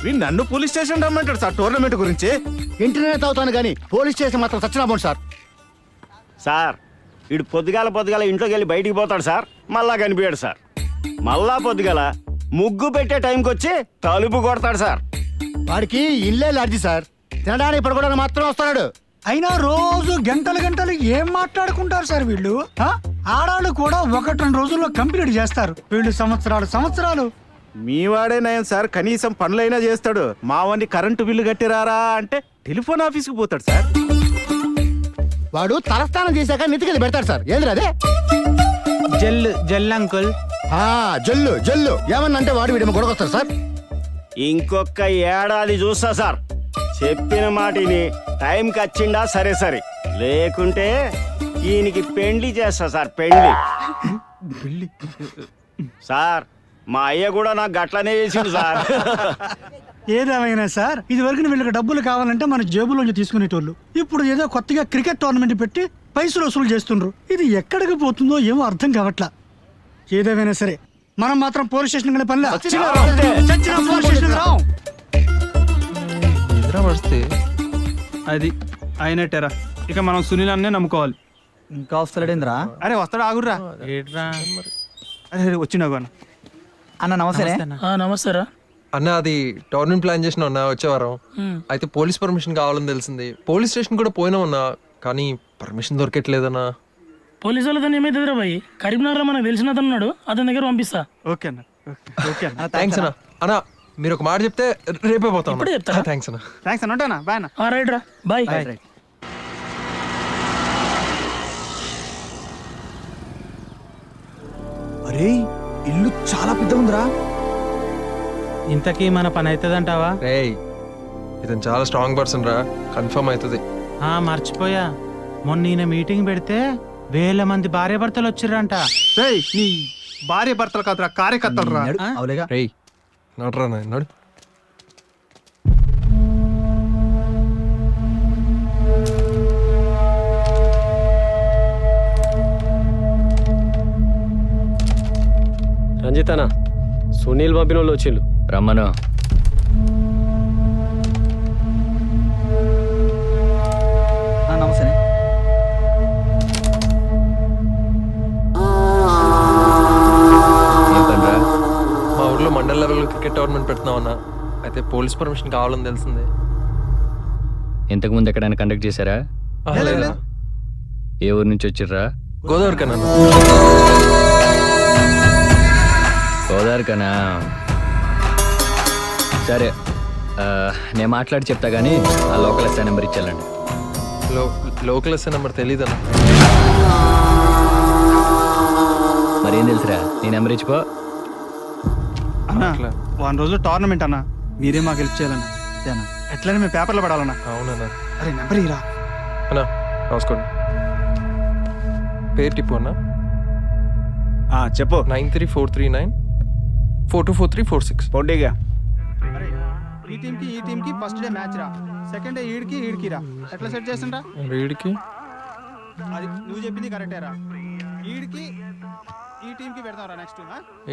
వీడు నన్ను police station రమ్మంటాడు sir tournament గురించి. ఇంటర్నెట్ అవుతాను కానీ పోలీస్ స్టేషన్ మాత్రం చచ్చినాబోండి సార్. సార్ వీడు పొద్దుగాల ఇంట్లోకి వెళ్ళి బయటికి పోతాడు సార్, మళ్ళా కనిపించాడు సార్. మళ్ళా పొద్దుగాల ముగ్గు పెట్టే టైంకి వచ్చి తలుపు కొడతాడు సార్. వాడికి ఇల్లే లాడ్జి సార్, తినడానికి పడుకోవడానికి మాత్రం వస్తున్నాడు. అయినా రోజు గంటలు ఏం మాట్లాడుకుంటారు సార్ వీళ్ళు? ఆడాళ్ళు కూడా 1-2 రోజుల్లో కంప్లీట్ చేస్తారు, వీళ్ళు సంవత్సరాలు. మీ వాడే నయం సార్, కనీసం పనులైనా చేస్తాడు. మావన్ని కరెంటు బిల్లు కట్టిరారా అంటే టెలిఫోన్ ఆఫీస్కి పోతాడు సార్. వాడు తలస్నానం చేశాక నెత్తికి పెడతాడు సార్. ఏంద్ర అదే? Gel uncle. జల్లు ఏమన్నంటే వాడు వీడేమో గొడవకొస్తాడు సార్. ఇంకొక ఏడాది చూస్తా సార్. చెప్పిన మాటిని టైంకి వచ్చిండా సరే, లేకుంటే ఈయనకి పెండ్లి చేస్తా సార్. పెండ్లి సార్, మా అయ్య కూడా నాకు గట్లనే చేసిండు సార్. ఏదేమైనా సార్, ఇది వరకు వీళ్ళకి డబ్బులు కావాలంటే మన జేబులోంచి తీసుకునేటోళ్ళు. ఇప్పుడు ఏదో కొత్తగా క్రికెట్ టోర్నమెంట్ పెట్టి పైసలు వసూలు చేస్తుండ్రు. ఇది ఎక్కడికి పోతుందో ఏమో అర్థం కావట్లా. ఏదేమైనా సరే మనం మాత్రం పోలీస్ స్టేషన్ పనిలే. నిద్ర వస్తే అది అయినట్టేరా. ఇక మనం సునీల్ అన్నే నమ్ముకోవాలి. ఇంకా వస్తలేడేంద్రా? అరే వస్తాడు, ఆగుర్రా. ఏట్రా? అరే వచ్చినావు అన్న నమస్తే. నమస్తేరా అన్న. అది టోర్నమెంట్ ప్లాన్ చేసిన అన్న వచ్చే వారం. అయితే పోలీస్ పర్మిషన్ కావాలని తెలిసింది. పోలీస్ స్టేషన్ కూడా పోయినామన్నా, కానీ పర్మిషన్ దొరకట్లేదన్నా. పోలీసు వాళ్ళతో ఏమైతుందిరా భయ్? కరీంనగర్లో మనకు తెలిసిన అతను ఉన్నాడు, అతని దగ్గర పంపిస్తా. ఓకే అన్న. ఓకే అన్న. థ్యాంక్స్ అన్న. అన్న మీరు ఒక మాట చెప్తే రేపే పోతాం. ఇప్పుడే చెప్తారా? థ్యాంక్స్ అన్న. థ్యాంక్స్ అన్న. ఉంటానా? బాయ్ అన్న. రైట్ రా, బాయ్. అరే ఇల్లు చాలా పెద్ద ఉందిరా. ఇంతకీ మన పని అవుతుందంటావా? రేయ్ ఇతను చాలా స్ట్రాంగ్ పర్సన్ రా, కన్ఫర్మ్ అవుతుంది. మర్చిపోయా, మొన్న ఈయన మీటింగ్ పెడితే 1000 మంది భార్య భర్తలు వచ్చిర్రంట. నీ భార్య భర్తలు కాదురా, కార్యకర్తలు రా. అవులేగా. రేయ్ నడరా నడు. రంజితనా, సునీల్ బాబిన వాళ్ళు వచ్చిండు. రమ్మను. నమస్తే. మా ఊర్లో మండల లెవెల్ క్రికెట్ టోర్నమెంట్ పెడుతున్నామన్నా. అయితే పోలీస్ పర్మిషన్ కావాలని తెలిసింది. ఇంతకు ముందు ఎక్కడైనా కండక్ట్ చేశారా? ఏ ఊరు నుంచి వచ్చిర్రా? గోదావరి కన్నా. గోదావరి కన్నా? సరే, నేను మాట్లాడి చెప్తా గానీ ఆ లోకల్ ఎస్ఐ నెంబర్ ఇచ్చేయాలండి. లోకల్ ఎస్ఐ నెంబర్ తెలీదన్నా. మరేం తెలుసురా, నీ నెంబర్ ఇచ్చిపో. అన్న 1 రోజు టోర్నమెంట్ అన్న, మీరే మాకు హెల్ప్ చేయాలన్నా. ఎట్లనే మేము పేపర్లో పడాలన్నా. అవునన్నా. అరే నెంబర్ ఇరా అన్నా. రాసుకోండి. పేరు టిప్పు అన్నా. చెప్పు. 934394242346. పొండిగా ఈ టీమ్ కి ఫస్ట్ డే మ్యాచ్ రా, సెకండ్ డే ఈడికి రా. ఎట్లా సెట్ చేస్తుండ్రా? వీడికి అది నువ్వు చెప్పింది కరెక్టే రా. ఈడికి ఈ టీమ్ కి పెడతాం రా. నెక్స్ట్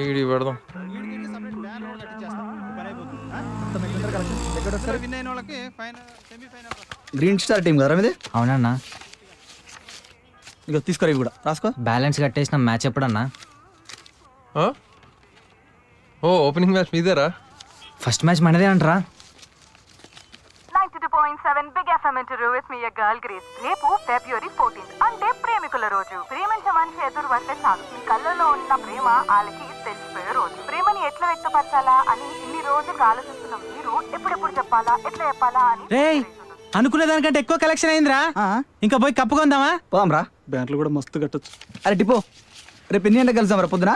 ఈడి పెడదాం. ఈడికి సెపరేట్ బ్యాన్ రోడ్ కట్టించేస్తాం. పని అయిపోతుంది. విన్ అయిన వాళ్ళకి final, semi-final. Green star team కదా మీది? అవునన్నా. ఇక తీసుకోరా, ఇవి కూడా రాసుకో. బ్యాలెన్స్ కట్టేసిన మ్యాచ్ ఎప్పుడన్నా? ఓ ఓపెనింగ్ మ్యాచ్ మీదేరా? ఫస్ట్ మ్యాచ్ మనదే అంటరా? 92.7 బిగ్ ఎఫ్ఎం ఇంటర్వ్యూ విత్ మీ గర్ల్ గ్రేస్. రేపు ఫిబ్రవరి 14 అంటే ప్రేమికుల రోజు. ప్రేమించే మనిషి ఎదురు పడితే చాలు, మీ కళ్ళలో ఉన్న ప్రేమ వాళ్ళకి తెలిసిపోయే రోజు. ప్రేమని ఎట్లా వ్యక్తపరచాలా అని ఇన్ని రోజులు ఆలోచిస్తున్న మీరు ఎప్పుడెప్పుడు చెప్పాలా, ఎట్లా చెప్పాలా అని అనుకునే దానికంటే ఎక్కువ కలెక్షన్ అయిందిరా. ఇంకా పోయి కప్పుకుందామా? పోదాం రా. బ్యాంకులు కూడా మస్తు కట్టొచ్చు. అరే టిపో, రేపు ఎన్ని గంటలకు కలుద్దాం రా పొద్దున?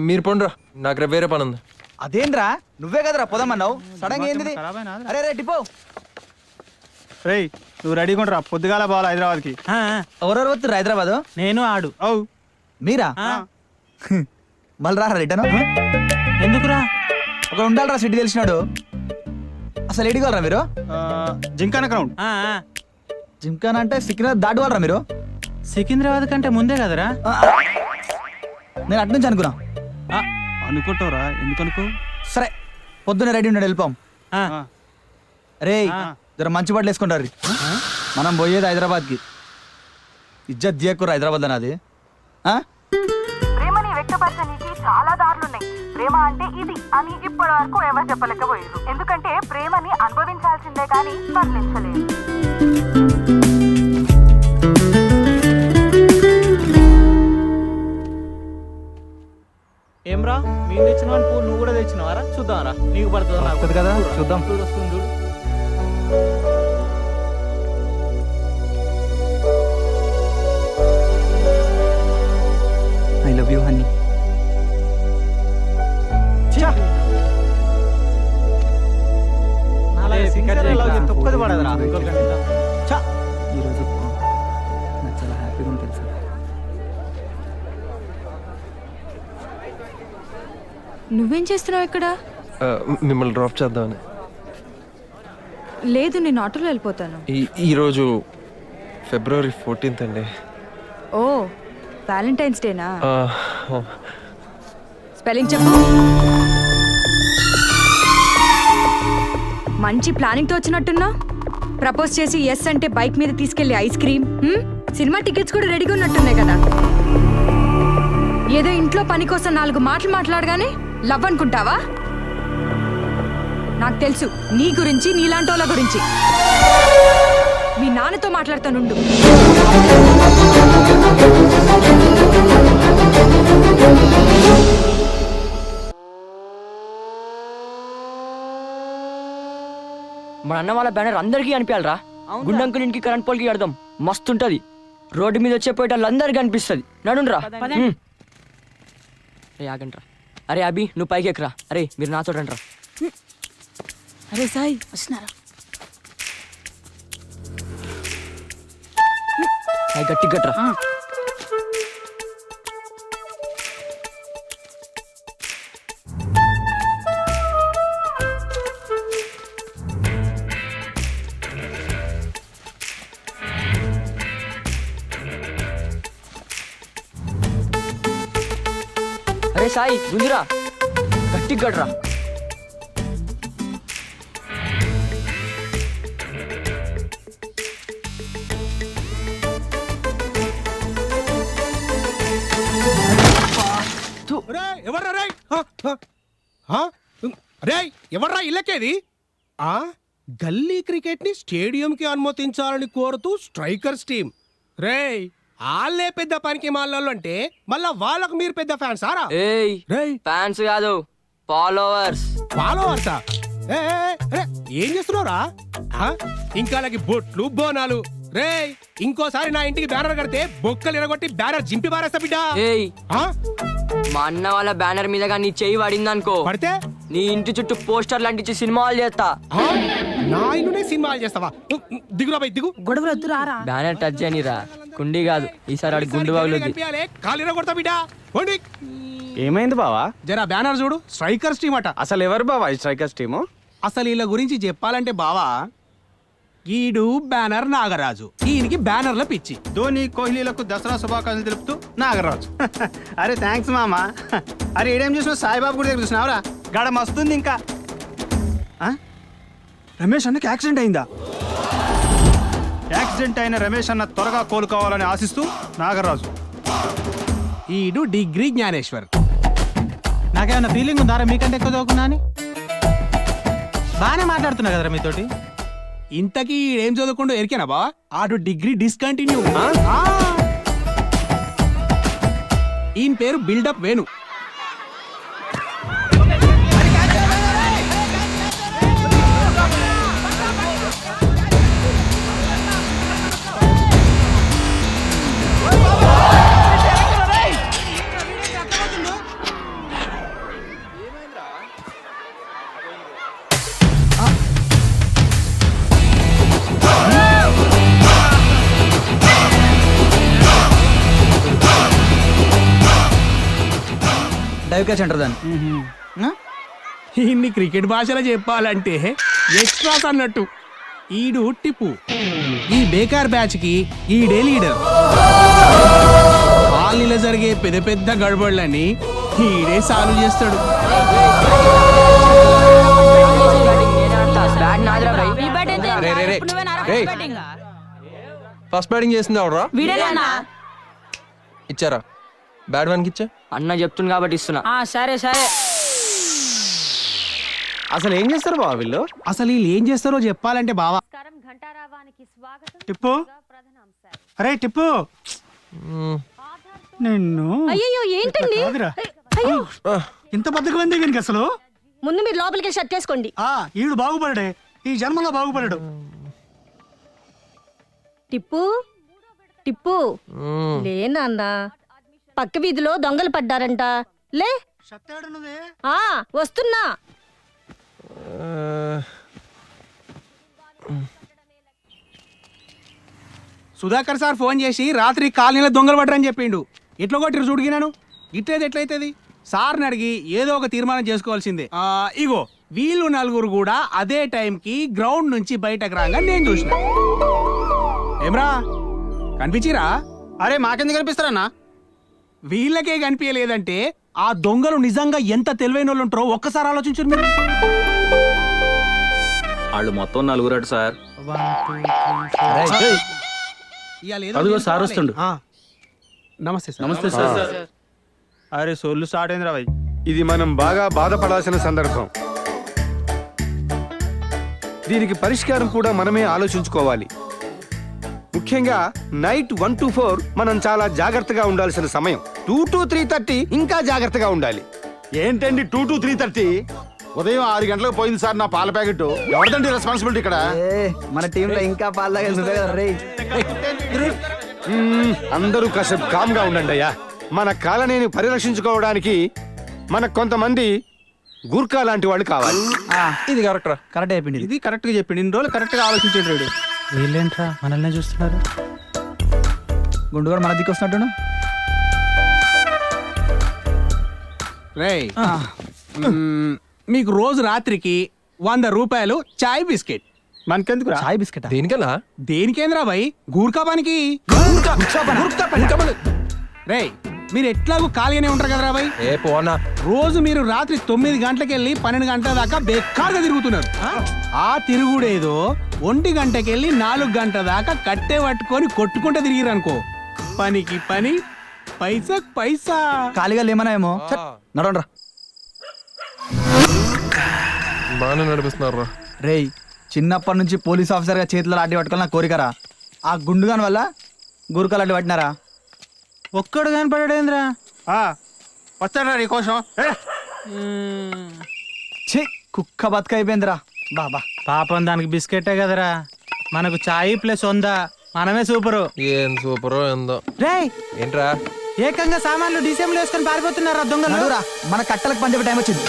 మీరు పోండ్రా, నాకు రేపు వేరే పని ఉంది. అదేంద్రా, నువ్వే కదరా పోదామన్నావు, సడన్ గా ఏంది? అరే రే టిపో. రేయ్ నువ్వు రెడీగా ఉండరా, పొద్దుగాల పోవాలి హైదరాబాద్కి. ఎవరెవరు వస్తారు హైదరాబాద్? నేను ఆడు. అవు మీరా? మళ్ళీ రా రిటర్న్. ఎందుకురా? ఒక ఉండాలరా సిటీ తెలిసినాడు. అసలు ఎడిగలరా మీరు? జింకానా గ్రౌండ్. జింకానా అంటే సికింద్రాబాద్ దాటువాలరా మీరు? సికింద్రాబాద్ కంటే ముందే కదరా. నేను అటు నుంచి అనుకున్నా. అనుకుంటావురా, ఎందుకు అనుకో. సరే పొద్దున్న రెడీ ఉన్నాడు వెళ్ళిపోం. రే జర మంచి బట్టలు వేసుకుంటారు. మనం పోయేది హైదరాబాద్కి. ఇజ్జత్ దియకురా హైదరాబాద్ అన్నది. ప్రేమని వ్యక్తపరచనీకి చాలా దారులున్నాయి. ప్రేమ అంటే ఇది అని ఇప్పటి వరకు ఎవరు చెప్పలేకపోయారు. ఎందుకంటే ప్రేమని అనుభవించాల్సిందే కానీ వర్ణించలేదు. ఏమ్రా మీరు తెచ్చిన పూలు నువ్వు కూడా తెచ్చినవారా? చూద్దాంరా నీకు పడుతుంది కదా చూద్దాం. వస్తుంది చూడు. I love you honey. తొక్కది పడదురా ఈరోజు నాకు చాలా హ్యాపీగా ఉంది తెలుసా. నువ్వేం చేస్తున్నావు ఇక్కడ? మిమ్మల్ని డ్రాప్ చేద్దామని. లేదు, నేను ఆటోలో వెళ్ళిపోతాను. ఈరోజు ఫిబ్రవరి 14th అండి. ఓ వ్యాలంటైన్స్ డేనా? ఆ, స్పెల్లింగ్ చెప్పు. మంచి ప్లానింగ్ తో వచ్చినట్టున్నా. ప్రపోజ్ చేసి ఎస్ అంటే బైక్ మీద తీసుకెళ్లి ఐస్ క్రీమ్, సినిమా టికెట్స్ కూడా రెడీగా ఉన్నట్టున్నాయి కదా. ఏదో ఇంట్లో పని కోసం 4 మాటలు మాట్లాడగానే లవ్ అనుకుంటావా? నాకు తెలుసు నీ గురించి, నీలాంటి వాళ్ళ గురించి. మీ నాన్నతో మాట్లాడతానుండు. మన అన్న వాళ్ళ బ్యానర్ అందరికీ కనిపించాలరా. గుండంకుల్ ఇంటికి కరెంట్ పోల్కి కడదాం, మస్తుంటది. రోడ్డు మీద వచ్చేపోయేటోళ్ళు అందరికి కనిపిస్తుంది. నడుండ్రా. రే ఆగండ్రా. అరే అభి నువ్వు పైకి ఎక్కరా. అరే మీరు నాతో రండ్రా. అరే సాయి వచ్చినారా? గట్టి గట్రా. అరే సాయి గుంజురా, గట్టి గట్రా. ఎవర్రా ఇళ్ళకేది? గల్లీ క్రికెట్ ని స్టేడియం కి అనుమతించాలని కోరుతూ స్ట్రైకర్స్ టీం. రేయ్ వాళ్ళే పెద్ద పనికి మాలలో అంటే మళ్ళా వాళ్ళకు మీరు పెద్ద ఫ్యాన్స్ ఆరా? ఫ్యాన్స్ కాదు, ఫాలోవర్స్. ఫాలోవర్సా? ఏం చేస్తున్నారా? ఇంకా బొట్లు బోనాలు. రేయ్ ఇంకోసారి నా ఇంటికి బ్యానర్ కడితే బొక్కలు ఎరగొట్టి బ్యానర్ జింపి పారేస్తా బిడ్డ. మా అన్న వాళ్ళ బ్యానర్ మీద నీ చెయ్యి పడిందనుకో, పడితే నీ ఇంటి చుట్టూ పోస్టర్లు అంటించి సినిమాలు చేస్తా. నా ఇల్లునే సినిమాలు చేస్తావా? దిగురా బై దిగు. గొడవలు వద్దు రారా. బ్యానర్ టచ్ చేయనిరా, కుండి కాదు ఈసారి ఆడి గుండు బాగులేదు. కాలిర కొడతా బిడ్డ. ఏమైంది బావా? జరా బ్యానర్ చూడు, స్ట్రైకర్స్ టీం అట. అసలు ఎవరు బావా ఈ స్ట్రైకర్స్ టీము? అసలు వీళ్ళ గురించి చెప్పాలంటే బావా, ఈడు బ్యానర్ నాగరాజు, ఈయనకి బ్యానర్ల పిచ్చి. ధోని కోహ్లీలకు దసరా శుభాకాంక్షలు తెలుపుతూ నాగరాజు. అరే థ్యాంక్స్ మామా. అరే ఏడేం చూసినావు? సాయిబాబు గుడి దగ్గర చూసినావురా? గడ మస్తుంది. ఇంకా రమేష్ అన్నకి యాక్సిడెంట్ అయిందా? యాక్సిడెంట్ అయిన రమేష్ అన్న త్వరగా కోలుకోవాలని ఆశిస్తూ నాగరాజు. ఈడు డిగ్రీ జ్ఞానేశ్వర్. నాకేమన్నా ఫీలింగ్ ఉందారా మీకంటే ఎక్కువ చదువుకున్నా అని? బాగానే మాట్లాడుతున్నా కదరా మీతోటి. ఇంతకీ ఏం చదువుకుంటూ ఎరికేనా బా? ఆడు డిగ్రీ డిస్కంటిన్యూ. ఈయన పేరు బిల్డప్ వేణు. డైవ్ క్యాచ్ అంటారు దాన్ని. ఇన్ని క్రికెట్ భాషలో చెప్పాలంటే ఎక్స్ట్రాస్ అన్నట్టు. ఈడు టిప్పు. ఈ బేకార్ బ్యాచ్ కి ఈడే లీడర్. కాలనీలో జరిగే పెద్ద పెద్ద గడబడులని ఈడే సాల్వ్ చేస్తాడు. ఫస్ట్ బ్యాటింగ్ చేసింది ఎవడరా? ఇచ్చారా? బ్యాట్ వన్కి ఇచ్చా. అన్న చెప్తుంది కాబట్టి ఇస్తున్నా. సరే సరే. అసలు ఏం చేస్తారు బావ వీళ్ళు? అసలు వీళ్ళు ఏం చేస్తారో చెప్పాలంటే బావా, టిప్పు, అరే టిప్పు, నిన్ను అయ్యో ఏంటండి? కాదురా. ఇంత బద్దకం ఉంది దీనికి అసలు. ముందు మీరు లోపలికి షర్ట్ వేసుకోండి. ఈడు బాగుపడాడే, ఈ జన్మలో బాగుపడాడు. టిప్పు టిప్పు లేనాన్న, పక్క వీధిలో దొంగలు పడ్డారంట. లే వస్తున్నా. సుధాకర్ సార్ ఫోన్ చేసి రాత్రి కాలనీలో దొంగలు పడ్డరని చెప్పిండు. ఎట్లా కొట్టిరు చూడిగినాను. ఇట్లయితే ఎట్లయితుంది? సార్ని అడిగి ఏదో ఒక తీర్మానం చేసుకోవాల్సిందే. ఇగో వీళ్ళు నలుగురు కూడా అదే టైంకి గ్రౌండ్ నుంచి బయటకు రాగా నేను చూసిన. ఏమ్రా కనిపించిరా? అరే మాకెందుకు కనిపిస్తారన్నా? వీళ్ళకే కనిపించలేదంటే ఆ దొంగలు నిజంగా ఎంత తెలివైన వాళ్ళు ఉంటారో ఒక్కసారి ఆలోచించరు మీరు. వాళ్ళు మొత్తం నలుగురట సార్. అదిగో సార్ వస్తుండు. నమస్తే సార్. నమస్తే సార్. అరే సొల్లు స్టార్ట్ అయిందిరా భయ్. ఇది మనం బాగా బాధపడాల్సిన సందర్భం. దీనికి పరిష్కారం కూడా మనమే ఆలోచించుకోవాలి. ముఖ్యంగా నైట్ 1 to 4 మనం చాలా జాగ్రత్తగా ఉండాల్సిన సమయం. 2 to 3:30 ఇంకా జాగ్రత్తగా ఉండాలి. ఏంటండి 2 to 3:30? ఉదయం 6 గంటలకు పోయింది సార్ నా పాల ప్యాకెట్. ఎవరిదండి రెస్పాన్సిబిలిటీ ఇక్కడ? మన టీంలో ఇంకా పాలు అందరూ కాసేపు కామ్గా ఉండండి అయ్యా. మన కాలనీని పరిరక్షించుకోవడానికి మనకు కొంతమంది గూర్ఖా లాంటి వాళ్ళు కావాలి. ఇది కరెక్ట్ రా, కరెక్ట్ అయిపోయింది. ఇది కరెక్ట్ గా చెప్పింది. ఇన్ని రోజులు కరెక్ట్ గా ఆలోచించాడు వీడు. వీళ్ళేంట్రా మనల్ని చూస్తున్నారు? గుండుగాడు మన దిక్కు వస్తున్నట్టు. రేయ్ మీకు రోజు రాత్రికి 100 రూపాయలు చాయ్ బిస్కెట్. మనకెందుకు రా? చాయ్ బిస్కెట్ దేనికన్నా? దేనికేంద్రా భయ్? గూర్ఖా పనికి. రేయ్ మీరు ఎట్లాగూ ఖాళీగానే ఉంటారు కదరా భయ్. ఏ పోనా, రోజు మీరు రాత్రి 9 గంటలకు వెళ్ళి 12 గంటల దాకా బేకార్గా తిరుగుతున్నారు. ఆ తిరుగుడేదో 1 గంటకి వెళ్ళి 4 గంటల దాకా కట్టే పట్టుకొని కొట్టుకుంటూ తిరిగిరు అనుకో. పనికి పని, పైసాకు పైసా. ఖాళీగా లేమనేమో. నడవండ్రా. బాగానే నడిపిస్తున్నారు రా. రేయ్ చిన్నప్పటి నుంచి పోలీస్ ఆఫీసర్గా చేతిలో లాంటి పట్టుకోవాలి నా కోరికరా. ఆ గుండుగాని వల్ల గురుకలు అడ్డు పట్టినారా? ఒక్కడు కనపడేంద్రా? వస్తాడా నీ కోసం? ఛీ కుక్క బతుక అయిపోయిందిరా బాబా. పాపం దానికి బిస్కెటే కదరా. మనకు చాయ్ ప్లస్ 100, మనమే సూపరు. ఏం సూపరో ఏందో. రేయ్ ఏంట్రా? ఏకంగా సామాన్లు డిసెంబుల్ వేసుకొని పారిపోతున్నారా దొంగలు? నడురా, మన కట్టలకు పని చెప్పే టైం వచ్చింది.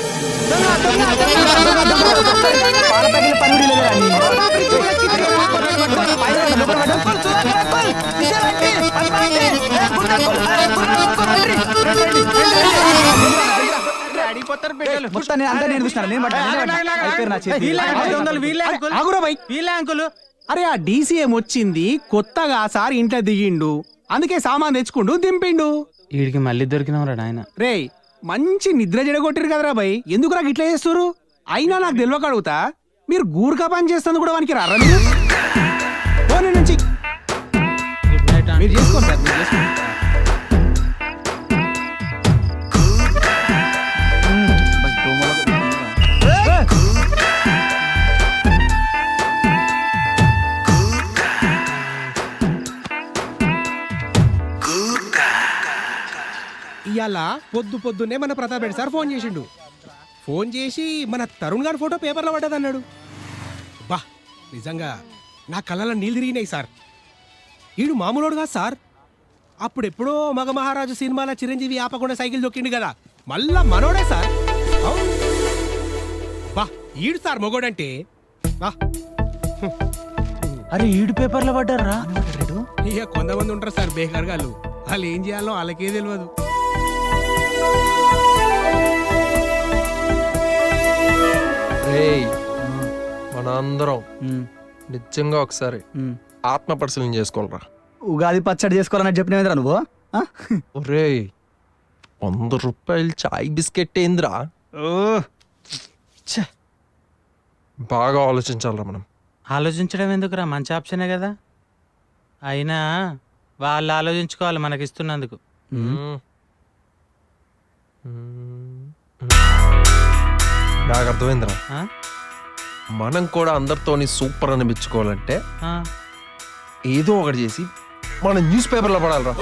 అరే ఆ డీసీఎం వచ్చింది కొత్తగా సార్ ఇంట్లో దిగిండు, అందుకే సామాన్ తెచ్చుకుండు దింపిండు. వీడికి మళ్ళీ దొరికినవరా నాయన. రేయ్ మంచి నిద్ర జడగొట్టిరు కదరా భయ్. ఎందుకు నాకు ఇట్లా చేస్తారు? అయినా నాకు తెలియక అడుగుతా, మీరు గూర్ఖా పని చేస్తుంది కూడా వానికి రారా? ఫోన్ నుంచి మీరు చేసుకోండి సార్, మీరు చేసుకోండి. ఇవాళ పొద్దున్నే మన ప్రతాప్ రెడ్డి సార్ ఫోన్ చేసిండు. ఫోన్ చేసి మన తరుణ్ గారి ఫోటో పేపర్లో పడ్డదన్నాడు. బా నిజంగా నా కళ్ళలో నీళ్ళు తిరిగినాయి సార్. ఈడు మామూలుడు కాదు సార్. అప్పుడెప్పుడో మగ మహారాజు సినిమాలో చిరంజీవి ఆపకుండా సైకిల్ దొక్కిండు కదా, మళ్ళా మనోడే సార్. బా ఈడు సార్ మొగోడంటే. అరే ఈడు పేపర్లో పడ్డారా? ఇక కొంతమంది ఉంటారు సార్ బేకార్గాళ్ళు, వాళ్ళు ఏం చేయాలో వాళ్ళకే తెలియదు. మనందరం నిజంగా ఒకసారి ఆత్మ పరిశీలన చేసుకోవాలరా. ఉగాది పచ్చడి చేసుకోవాలని చెప్పినవేంద్రా నువ్వు? ఒరేయ్ 100 రూపాయలు చాయ్ బిస్కెట్ ఏంద్రా? బాగా ఆలోచించాలరా మనం. ఆలోచించడం ఎందుకురా, మంచి ఆప్షనే కదా. అయినా వాళ్ళు ఆలోచించుకోవాలి మనకి ఇస్తున్నందుకు. నాకు అర్థమైందిరా. ఆ? మనం కూడా అందరితోని సూపర్ అనిపించుకోవాలంటే ఆ. ఏదో ఒకటి చేసి మన న్యూస్ పేపర్లో పడాలరా.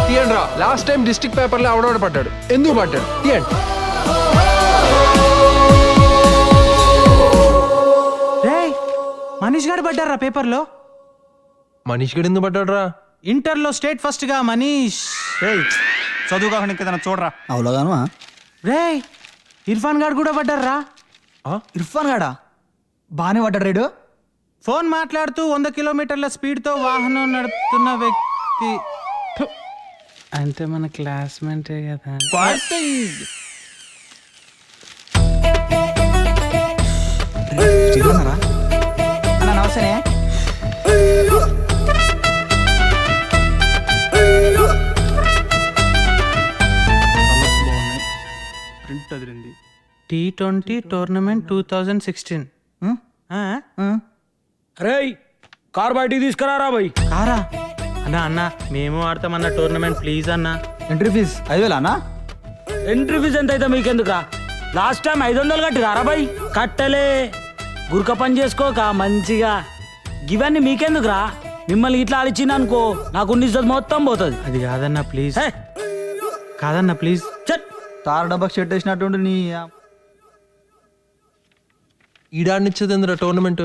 తీయండి రా. లాస్ట్ టైం డిస్ట్రిక్ట్ పేపర్లో ఆవిడవాడు పడ్డాడు. ఎందుకు పడ్డాడు? తీయండి. రేయ్, మనీష్ గారు పడ్డారా పేపర్లో? మనీష్ గడు ఎందుకు పడ్డాడు రా? ఇంటర్లో స్టేట్ ఫస్ట్ గా మనీష్. చదువు కాకుండా ఇంకేదైనా చూడరా. అవులాగాను రేయ్, ఇర్ఫాన్ గారు కూడా పడ్డారా? ఇర్ఫాన్ గాడా బాగానే పడ్డాడు రేడు. ఫోన్ మాట్లాడుతూ 100 కిలోమీటర్ల స్పీడ్తో వాహనం నడుపుతున్న వ్యక్తి. ఫు. అంటే మన క్లాస్మేటే కదా. అన్న నమస్తే. ప్రింట్ అదిరింది. T20 tournament 2016. రేయ్ కార్ బయటికి తీసుకురారా బై. కారా అన్నా? అన్న మేము ఆడతామన్న టోర్నమెంట్, ప్లీజ్ అన్న. ఎంట్రీ ఫీజ్ 5,000 అన్నా? ఎంట్రీ ఫీజు ఎంత అయితే మీకెందుకురా? లాస్ట్ టైం 500 కట్టిరారా బై? కట్టలే. గురక పని చేసుకోక మంచిగా. ఇవన్నీ మీకెందుకురా? మిమ్మల్ని ఇట్లా ఆడిచ్చిందనుకో నాకు ఇజ్జత్ మొత్తం పోతుంది. అది కాదన్నా ప్లీజ్. కాదన్నా ప్లీజ్. చట్. తార డబ్బాకి షెట్ వేసినట్టుండి నీ ఈడాడినిచ్చేది ఎందురా టోర్నమెంట్?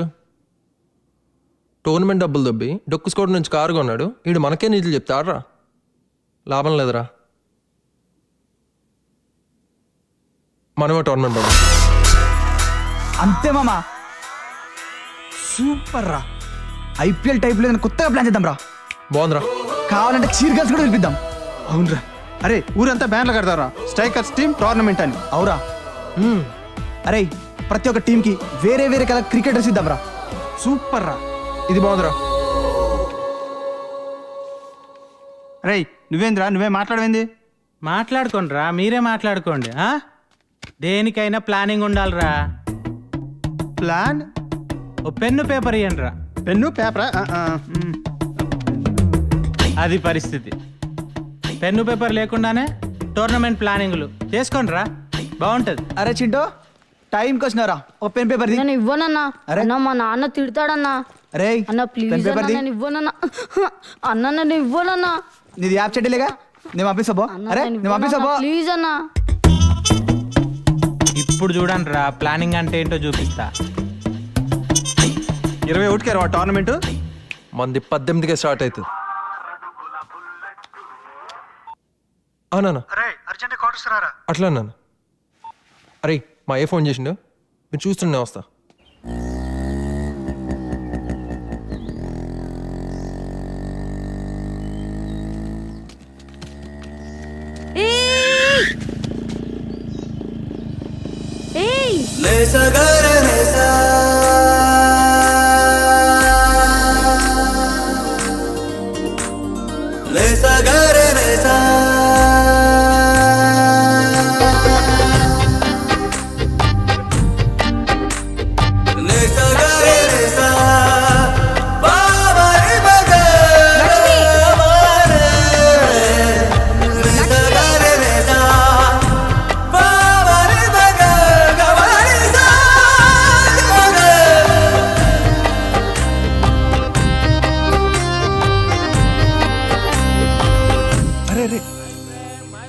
టోర్నమెంట్ డబ్బులు దబ్బి డొక్కు స్కోర్ నుంచి కారు కొన్నాడు. ఈడు మనకే నీతులు చెప్తాడ్రా. లాభం లేదురా. మనమే టోర్నమెంట్ పడ. అంతే మామా, సూపర్ రా. ఐపీఎల్ టైప్ లేదు, కొత్తగా ప్లాన్ చేద్దాం రా. బాగుందిరా. కావాలంటే చీర్ గర్ల్స్ కూడా పిలిపిద్దాం. అవునరా. అరే ఊరంతా బ్యాన్లు కడతారా, స్ట్రైకర్స్ టీమ్ టోర్నమెంట్ అని. అవురా. అరే ప్రతి ఒక్క టీంకి వేరే వేరే కలర్ క్రికెటర్స్ ఇద్దాం రా. సూపర్ రా. ఇది బాగుందిరా. అరే నువ్వేంద్రా, నువ్వే మాట్లాడవేంది? మాట్లాడుకోండి రా, మీరే మాట్లాడుకోండి. దేనికైనా ప్లానింగ్ ఉండాలిరా. ప్లాన్? ఓ పెన్ను పేపర్ ఇవ్వండి రా. పెన్ను పేపరా? అది పరిస్థితి. పెన్ను పేపర్ లేకుండానే టోర్నమెంట్ ప్లానింగ్లు చేసుకోండి రా, బాగుంటది. అరే చింటో, టైంకి వచ్చినారా, ఒక పెన్ పేపర్ నేను ఇవ్వనన్నా. అరే. అన్న మా నాన్న తిడతాడన్నా. అరే అన్న పెన్ ప్లీజ్ పేపర్ అన్న, నేను ఇవ్వనన్నా. అన్న నేను ఇవ్వనన్నా. నీది యాప్ చెడ్డలేగా, నేను పంపిస్తాబో. అరే నేను పంపిస్తాబో. ప్లీజ్ అన్నా. ఇప్పుడు చూడండి రా, ప్లానింగ్ అంటే ఏంటో చూపిస్తా. 21కి రా టోర్నమెంట్. మంది 18కే స్టార్ట్ అవుతుంది. అవునా? అట్లా అన్నాను. అరే మా ఏ ఫోన్ చేసిండు, మీరు చూస్తుండే వస్తా.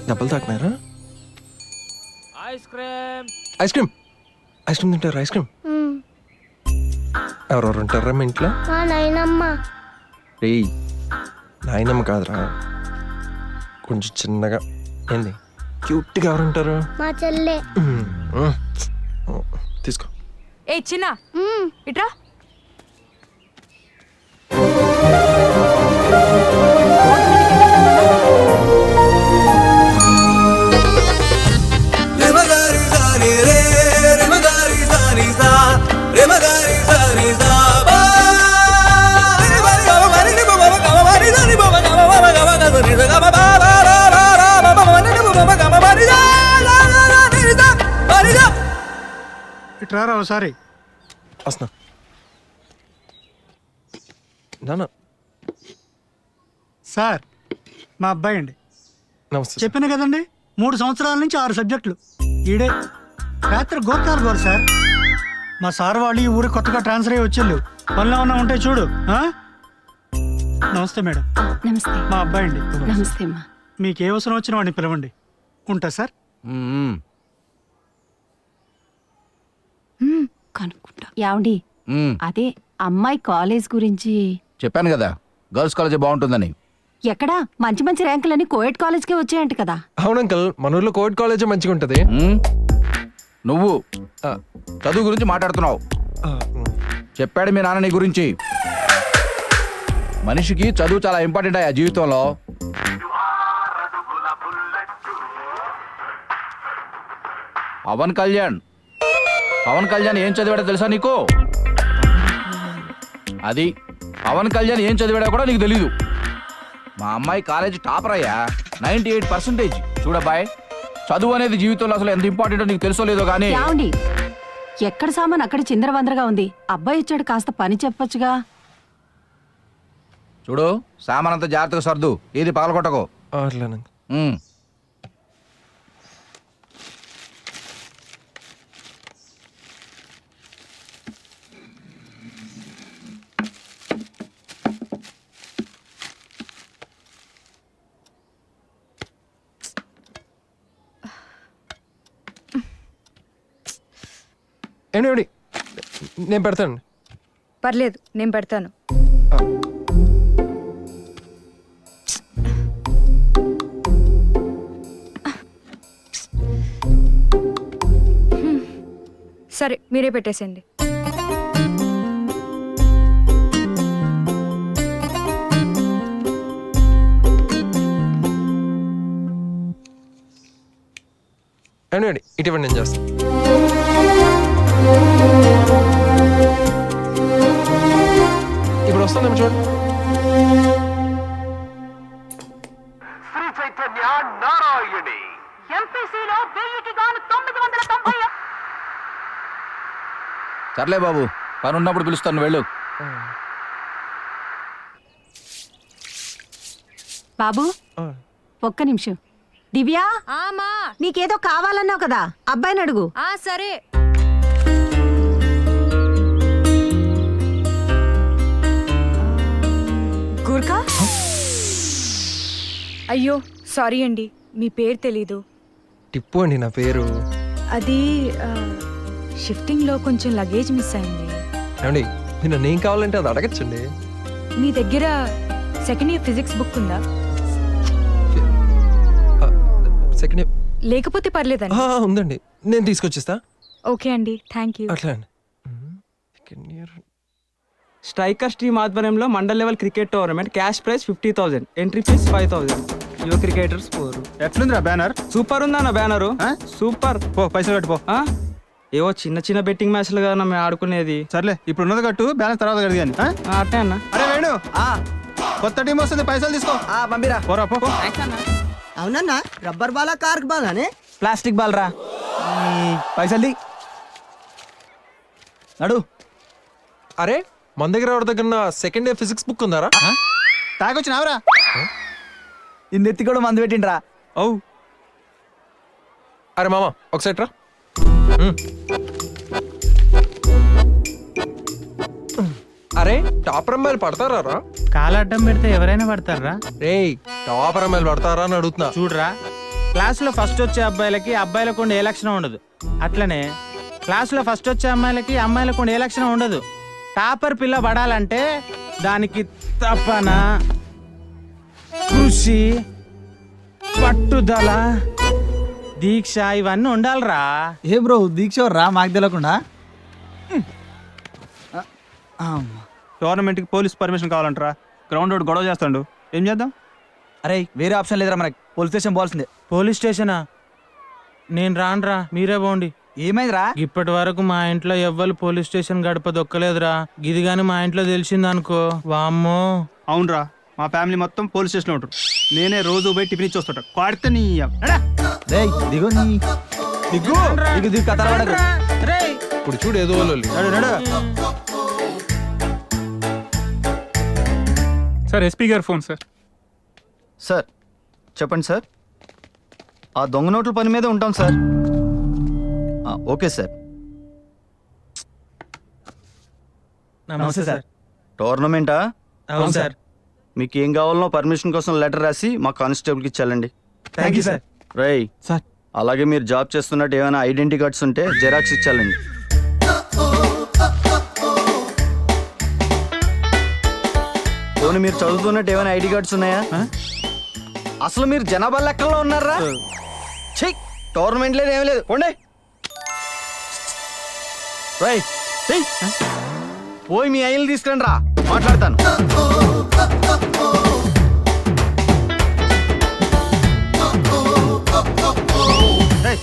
డబ్బులు తాకినారా? Ice cream. Ice cream ice cream తింటారా? ఐస్ క్రీమ్ ఎవరెవరు ఉంటారా మీ ఇంట్లో? రేయ్ నాయనమ్మ కాదురా, కొంచెం చిన్నగా. ఏంది క్యూట్గా ఎవరుంటారు? మా చెల్లె. తీసుకో. ఏ చిన్న ఇట్రా. ఇట్రారా ఒకసారి. వస్తున్నా నాన్న. సార్ మా అబ్బాయి అండి. నమస్తే సార్. చెప్పాను కదండి 3 సంవత్సరాల నుంచి 6 సబ్జెక్టులు. ఈడే రాత్రి గోర్ఖాలు గోరు సార్. మా సార్ వాళ్ళు ఈ ఊరికి కొత్తగా ట్రాన్స్ఫర్ అయ్యి వచ్చిళ్ళు. పనిలో ఉన్నా ఉంటే చూడు. ఆ? నమస్తే మేడం. నమస్తే. మా అబ్బాయి అండి. నమస్తే అమ్మా. మీకు ఏ అవసరం వచ్చినా వాడిని పిలవండి. ఉంటా సార్. కనుక్కుంటా. యావండి అదే అమ్మాయి కాలేజ్ గురించి చెప్పాను కదా గర్ల్స్ కాలేజ్ బాగుంటుందని. ఎక్కడా మంచి మంచి ర్యాంకులని కోయట్ కాలేజ్కే వచ్చాయంట కదా. అవును అంకల్, మన ఊర్లో కోవిడ్ కాలేజ్ మంచిగా ఉంటది. నువ్వు చదువు గురించి మాట్లాడుతున్నావు. చెప్పాడు మీ నాన్న నీ గురించి. మనిషికి చదువు చాలా ఇంపార్టెంట్ ఆ జీవితంలో. పవన్ కళ్యాణ్ ఏం చదివాడో తెలుసా నీకు? అది పవన్ కళ్యాణ్ ఏం చదివాడో కూడా నీకు తెలీదు. మా అమ్మాయి కాలేజీ టాపర్ అయ్యా, 98%. చూడబ్బాయ్, చదువు అనేది జీవితంలో అసలు ఎంత ఇంపార్టెంటో నీకు తెలుసో లేదో కానీ. యావండి ఎక్కడ సామాన్ అక్కడ చిందరవందరగా ఉంది. అబ్బాయి ఇచ్చాడు, కాస్త పని చెప్పొచ్చుగా. చూడు, సామానంతా జాగ్రత్తగా సర్దు, ఏది పగలగొట్టకు. అట్లానంక. ఏమిటి నేను పెడతాను. పర్లేదు, నేను పెడతాను. సరే, మీరే పెట్టేసేయండి. ఏమిటి ఇటువంటి నేను చేస్తాను. ఇప్పుడు వస్తుందేమో చూడండి. శ్రీ చైతన్య నారాయణి ఎంపీసీలో 1000కి గాను 990. సర్లే బాబు, పని ఉన్నప్పుడు పిలుస్తాను, వెళ్ళు. బాబు ఒక్క నిమిషం. దివ్యా, నీకేదో కావాలన్నావు కదా, అబ్బాయిని అడుగు. సరే. గుర్కా? అయ్యో సారీ అండి, మీ పేరు తెలీదు. టిప్పు అండి నా పేరు. అది షిఫ్టింగ్లో కొంచెం లగేజ్ మిస్ అయింది. ఏమండి మీరు నన్ను ఏం కావాలంటే అది అడగచ్చండి. మీ దగ్గర సెకండ్ ఇయర్ ఫిజిక్స్ బుక్ ఉందా? సెకండ్ ఇయర్ లేకపోతే పర్లేదండి. ఉందండి, నేను తీసుకొచ్చిస్తా. ఓకే అండి, థ్యాంక్ యూ. అట్లా అండి. Second year. స్ట్రైకర్స్ టీమ్ ఆధ్వర్యంలో mandal level cricket tournament. Cash prize 50,000, entry fees 5,000. యువ క్రికెటర్స్ పోరు. ఎట్లుందిరా బ్యానర్? సూపర్ ఉందన్న బ్యానరు. సూపర్. పో, పైసలు కట్టుపో. ఏవో చిన్న చిన్న బెట్టింగ్ మ్యాచ్లు కదా మేము ఆడుకునేది. సర్లే, ఇప్పుడు ఉన్నది కట్టు, బ్యాలెన్స్ తర్వాత కడిగాను. అట్టే అన్న. అరే వేణు, కొత్త టీం వస్తుంది, పైసలు తీసుకో. పంపిరా. పోరా పో. అవునన్నా, రబ్బర్ బాలా కార్క్ బాలానే? ప్లాస్టిక్ బాల్ రా. పైసలు నడు. అరే మన దగ్గర ఎవరి దగ్గర సెకండ్ ఇయర్ ఫిజిక్స్ బుక్ ఉందారా? తాగొచ్చినావరా? ఇందెత్తి కూడా మందు పెట్టిండ్రా. అవు. అరే మామ ఒకసారి రా. అరే టాపర్ అమ్మాయిలు పడతారా? కాలడ్డం పెడితే ఎవరైనా పడతారా? రే టాపర్ అమ్మాయిలు పడతారా అని అడుగుతున్నా. చూడరా, క్లాస్లో ఫస్ట్ వచ్చే అబ్బాయిలకి అబ్బాయిలకు ఏ లక్షణం ఉండదు. అట్లనే క్లాస్లో ఫస్ట్ వచ్చే అమ్మాయిలకు ఏ లక్షణం ఉండదు. టాపర్ పిల్ల పడాలంటే దానికి తపన, కృషి, పట్టుదల, దీక్ష ఇవన్నీ ఉండాలిరా. ఏ బ్రో దీక్ష రా, మాకు తెలియకుండా. టోర్నమెంట్కి పోలీస్ పర్మిషన్ కావాలంటరా. గ్రౌండ్ రోడ్ గొడవ చేస్తాడు, ఏం చేద్దాం? అరే వేరే ఆప్షన్ లేదురా, మనకి పోలీస్ స్టేషన్ పోవాల్సిందే. పోలీస్ స్టేషనా? నేను రానురా, మీరే పోండి. ఏమైందిరా? ఇప్పటి వరకు మా ఇంట్లో ఎవ్వరు పోలీస్ స్టేషన్ గడప దొక్కలేదురా. ఇది గాని మా ఇంట్లో తెలిసిందనుకో, వామ్మో. అవునరా, మా ఫ్యామిలీ మొత్తం పోలీస్ స్టేషన్లో ఉంటారు. నేనే రోజు పోయి టిఫిన్ ఇచ్చి వస్తుంటా. కొడితే నీ దిగు నీ దిగు దిగు దిగు కథ. ఇప్పుడు చూడు ఏదో వాళ్ళు. సార్ ఎస్పీ గారు ఫోన్ సార్. సార్ చెప్పండి సార్. ఆ దొంగ నోట్ల పని మీద ఉంటాం సార్. Okay sir. నమస్తే సార్. టోర్నమెంటా? అవును సార్. మీకు ఏం కావాలనో పర్మిషన్ కోసం లెటర్ రాసి మా కానిస్టేబుల్కి ఇచ్చాలండి. Thank you sir. Right sir. అలాగే మీరు జాబ్ చేస్తున్నట్టు ఏమైనా ఐడెంటిటీ కార్డ్స్ ఉంటే జెరాక్స్ ఇచ్చాలండి. పోనీ మీరు చదువుతున్నట్టు ఏమైనా ఐడి కార్డ్స్ ఉన్నాయా? అసలు మీరు జనాభా లెక్కల్లో ఉన్నారా? చెక్ టోర్నమెంట్ లేదు ఏమీ లేదు. పోండి. రై పోయి మీ ఐలు తీసుకురండి రా, మాట్లాడతాను.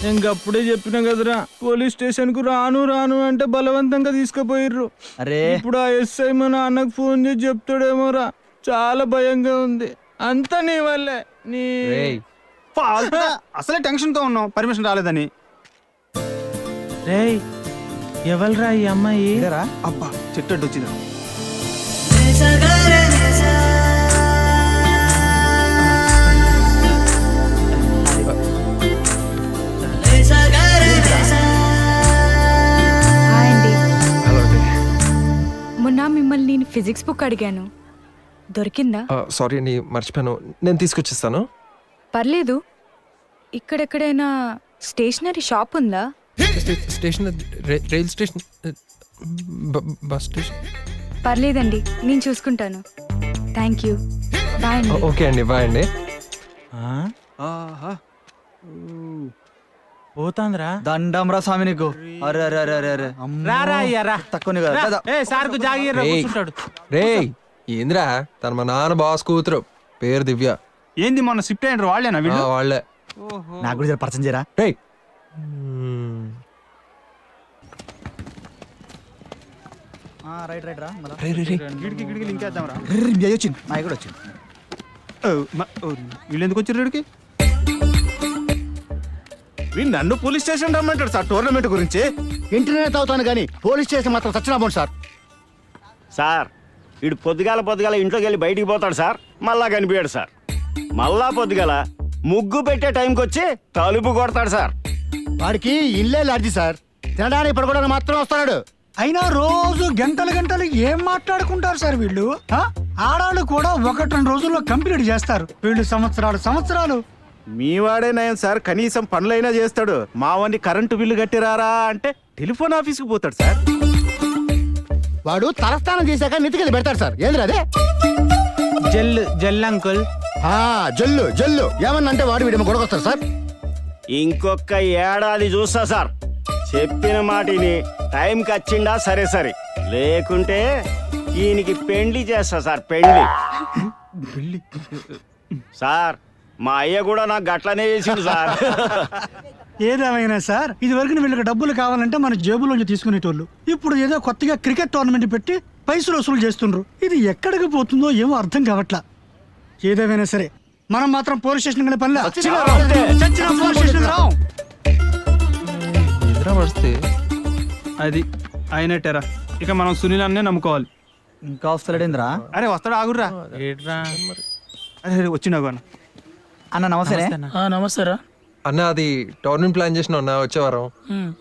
ఇంకప్పుడే చెప్పినా కదరా పోలీస్ స్టేషన్ కు రాను రాను అంటే బలవంతంగా తీసుకుపోయిర్రు. అరే ఇప్పుడు ఆ ఎస్ఐ మా నాన్నకు ఫోన్ చేసి చెప్తాడేమోరా, చాలా భయంగా ఉంది. అంతా నీ వల్లే. నీ అసలే టెన్షన్ తో ఉన్నాం పర్మిషన్ రాలేదని. రేయ్ ఎవల్రా ఈ అమ్మాయి? అబ్బా చెట్టు వచ్చిందా? హాయ్ అండి. హలో అండి. మొన్న మిమ్మల్ని నేను ఫిజిక్స్ బుక్ అడిగాను, దొరికిందా? సారీ అండి, మర్చిపోయాను. నేను తీసుకొచ్చిస్తాను. పర్లేదు. ఇక్కడెక్కడైనా స్టేషనరీ షాప్ ఉందా? Station rail station bus station. పర్లేదండి, నేను చూసుకుంటాను. Thank you. బాయ్ అండి. ఓకే అండి, బాయ్ అండి. పోతాందిరా. దండం రా స్వామి నీకు. అరే అరే అరే అరే అరే రారా అయ్యారా తక్కువని కదా. సార్కు జాగిర్రా రేయ్. కూర్చుంటాడు. రేయ్ ఏంద్రా, తన మా నాన్న బాస్ కూతురు, పేరు దివ్య. ఏంది మొన్న షిఫ్ట్ అయ్యారు వాళ్ళేనా వీళ్ళు? వాళ్ళే. నాకు కూడా జర పరిచయం చేయరా. రేయ్ రైట్ రైట్ రా. గిడికి గిడికి ఇంకేద్దాం రా. వచ్చింది నా కూడా వచ్చింది. వీళ్ళు ఎందుకు వచ్చారు వీడికి? నన్ను పోలీస్ స్టేషన్ రమ్మంటాడు సార్ టోర్నమెంట్ గురించి. ఇంటర్నెట్ అవుతాను కానీ పోలీస్ స్టేషన్ మాత్రం సచ్చినాబోండి సార్. సార్ వీడు పొద్దుగాల ఇంట్లోకి వెళ్ళి బయటికి పోతాడు సార్, మళ్ళా కనిపించాడు సార్. మళ్ళా పొద్దుగాల ముగ్గు పెట్టే టైంకి వచ్చి తలుపు కొడతాడు సార్. వాడికి ఇల్లే లాడ్జి సార్, తినడానికి పడుకోవడానికి మాత్రం వస్తాడు. అయినా రోజు గంటలు గంటలు ఏం మాట్లాడుకుంటారు సార్ వీళ్ళు? ఆడాళ్ళు కూడా 1-2 రోజుల్లో కంప్లీట్ చేస్తారు, వీళ్ళు సంవత్సరాలు. మీ వాడే నయం సార్, కనీసం పనులైనా చేస్తాడు. మావాడిని కరెంటు బిల్లు కట్టిరారా అంటే టెలిఫోన్ ఆఫీస్కి పోతాడు సార్. వాడు తలస్నానం చేశాక నెత్తికెళ్ళి పెడతాడు సార్. ఏంద్ర అదే జెల్ అంకుల్. జల్లు జల్లు ఏమన్నా అంటే వాడు వీడేమో గొడవస్తాడు సార్. ఇంకొక ఏడాది చూస్తా సార్. చెప్పిన మాటిని టైంకి వచ్చిండా సరే సరే, లేకుంటే ఈయనకి పెండ్లి చేస్తా సార్. పెండ్లి సార్, మా అయ్య కూడా నాకు గట్లనే చేసిండు సార్. ఏదేమైనా సార్, ఇది వరకు వీళ్ళకి డబ్బులు కావాలంటే మన జేబులోంచి తీసుకునేటోళ్ళు, ఇప్పుడు ఏదో కొత్తగా క్రికెట్ టోర్నమెంట్ పెట్టి పైసలు వసూలు చేస్తుండ్రు. ఇది ఎక్కడికి పోతుందో ఏమో అర్థం కావట్లా. ఏదేమైనా సరే మనం మాత్రం పోలీస్ స్టేషన్ పనిలే. నిద్ర పడితే అది అయినట్టేరా. ఇక మనం సునీల్ అన్నే నమ్ముకోవాలి. ఇంకా వస్తలేడేంద్రా? అరే వస్తాడు, ఆగుర్రా. ఏట్రా? అరే వచ్చినావు అన్న నమస్తే. నమస్తే రా. అన్న అది టోర్నమెంట్ ప్లాన్ చేసిన అన్న వచ్చే వారం.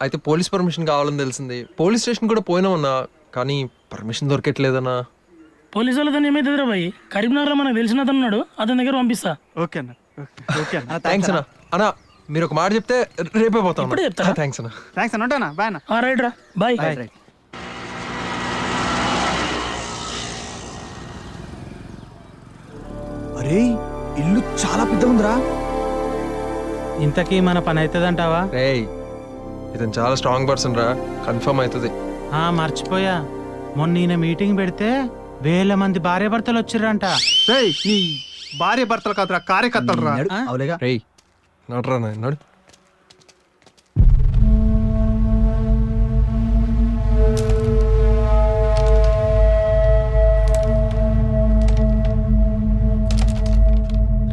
అయితే పోలీస్ పర్మిషన్ కావాలని తెలిసింది. పోలీస్ స్టేషన్ కూడా పోయినామన్నా, కానీ పర్మిషన్ దొరకట్లేదన్నా. పోలీసు వాళ్ళతో ఏమైతుంది రా భయ్, కరీంనగర్ లో మనకు తెలిసిన అతను ఉన్నాడు, అతని దగ్గర పంపిస్తా. ఓకే అన్న. ఓకే అన్న. థ్యాంక్స్ అన్న. అన్న మీరు ఒక మాట చెప్తే రేపే పోతాం. ఇప్పుడే చెప్తారా? థ్యాంక్స్ అన్న. థ్యాంక్స్ అన్న. ఉంటానా? బాయ్ అన్న. రైట్ రా, బాయ్. అరే ఇల్లు చాలా పెద్ద ఉందిరా. ఇంతకీ మన పని అవుతుందంటావా? రేయ్ ఇతను చాలా స్ట్రాంగ్ పర్సన్ రా, కన్ఫర్మ్ అవుతుంది. మర్చిపోయా, మొన్న ఈయన మీటింగ్ పెడితే 1000 మంది భార్య భర్తలు వచ్చిర్రంట. రేయ్ నీ భార్య భర్తలు కాదురా, కార్యకర్తలు రా. రేయ్ నడరా నడు.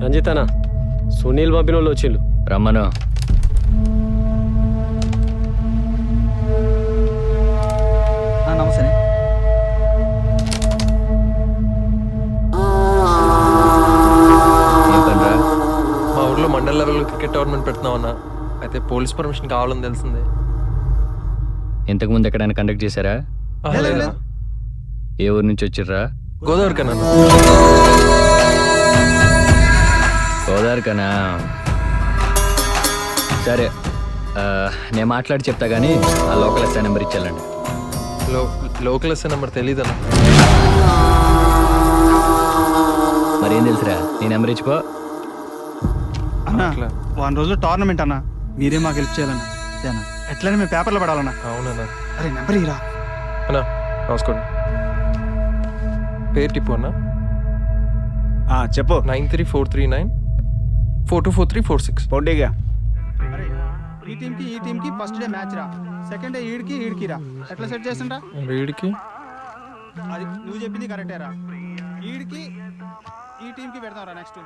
రంజితనా, సునీల్ పంపిన వాళ్ళు వచ్చిండు. రమ్మను. నమస్తే. ఏం పనిరా? మా ఊర్లో మండల లెవెల్లో క్రికెట్ టోర్నమెంట్ పెడుతున్నాం అన్న. అయితే పోలీస్ పర్మిషన్ కావాలని తెలిసింది. ఇంతకుముందు ఎక్కడైనా కండక్ట్ చేశారా? లేదా ఏ ఊరు నుంచి వచ్చిర్రా? గోదావరి కన్నా గోదావరికనా? సరే, నేను మాట్లాడి చెప్తా కానీ ఆ లోకల్ ఎస్ఐ నెంబర్ ఇచ్చేళ్ళండి. లోకల్ ఎస్ఐ నెంబర్ తెలియదన్న. మరేం తెలుసురా, నీ నెంబర్ ఇచ్చిపో. అన్నా 1 రోజు టోర్నమెంట్ అన్నా, మీరే మాకు హెల్ప్ చేయాలన్నా. ఎట్లనే మేము పేపర్లో పడాలన్నా. అవునన్నా. అరే నెంబర్ ఇరా అన్నా రాసుకోండి. పేరు టిప్పు అన్న. చెప్పు. 934394243446. పొడ్డిగా అరే ఈ టీంకి ఫస్ట్ డే మ్యాచ్ రా, సెకండ్ డే ఈడికి రా. ఎట్లా సెట్ చేస్తుండ్రా? వీడికి అది నువ్వు చెప్పింది కరెక్టే రా. ఈడికి ఈ టీంకి పెడతాం రా నెక్స్ట్.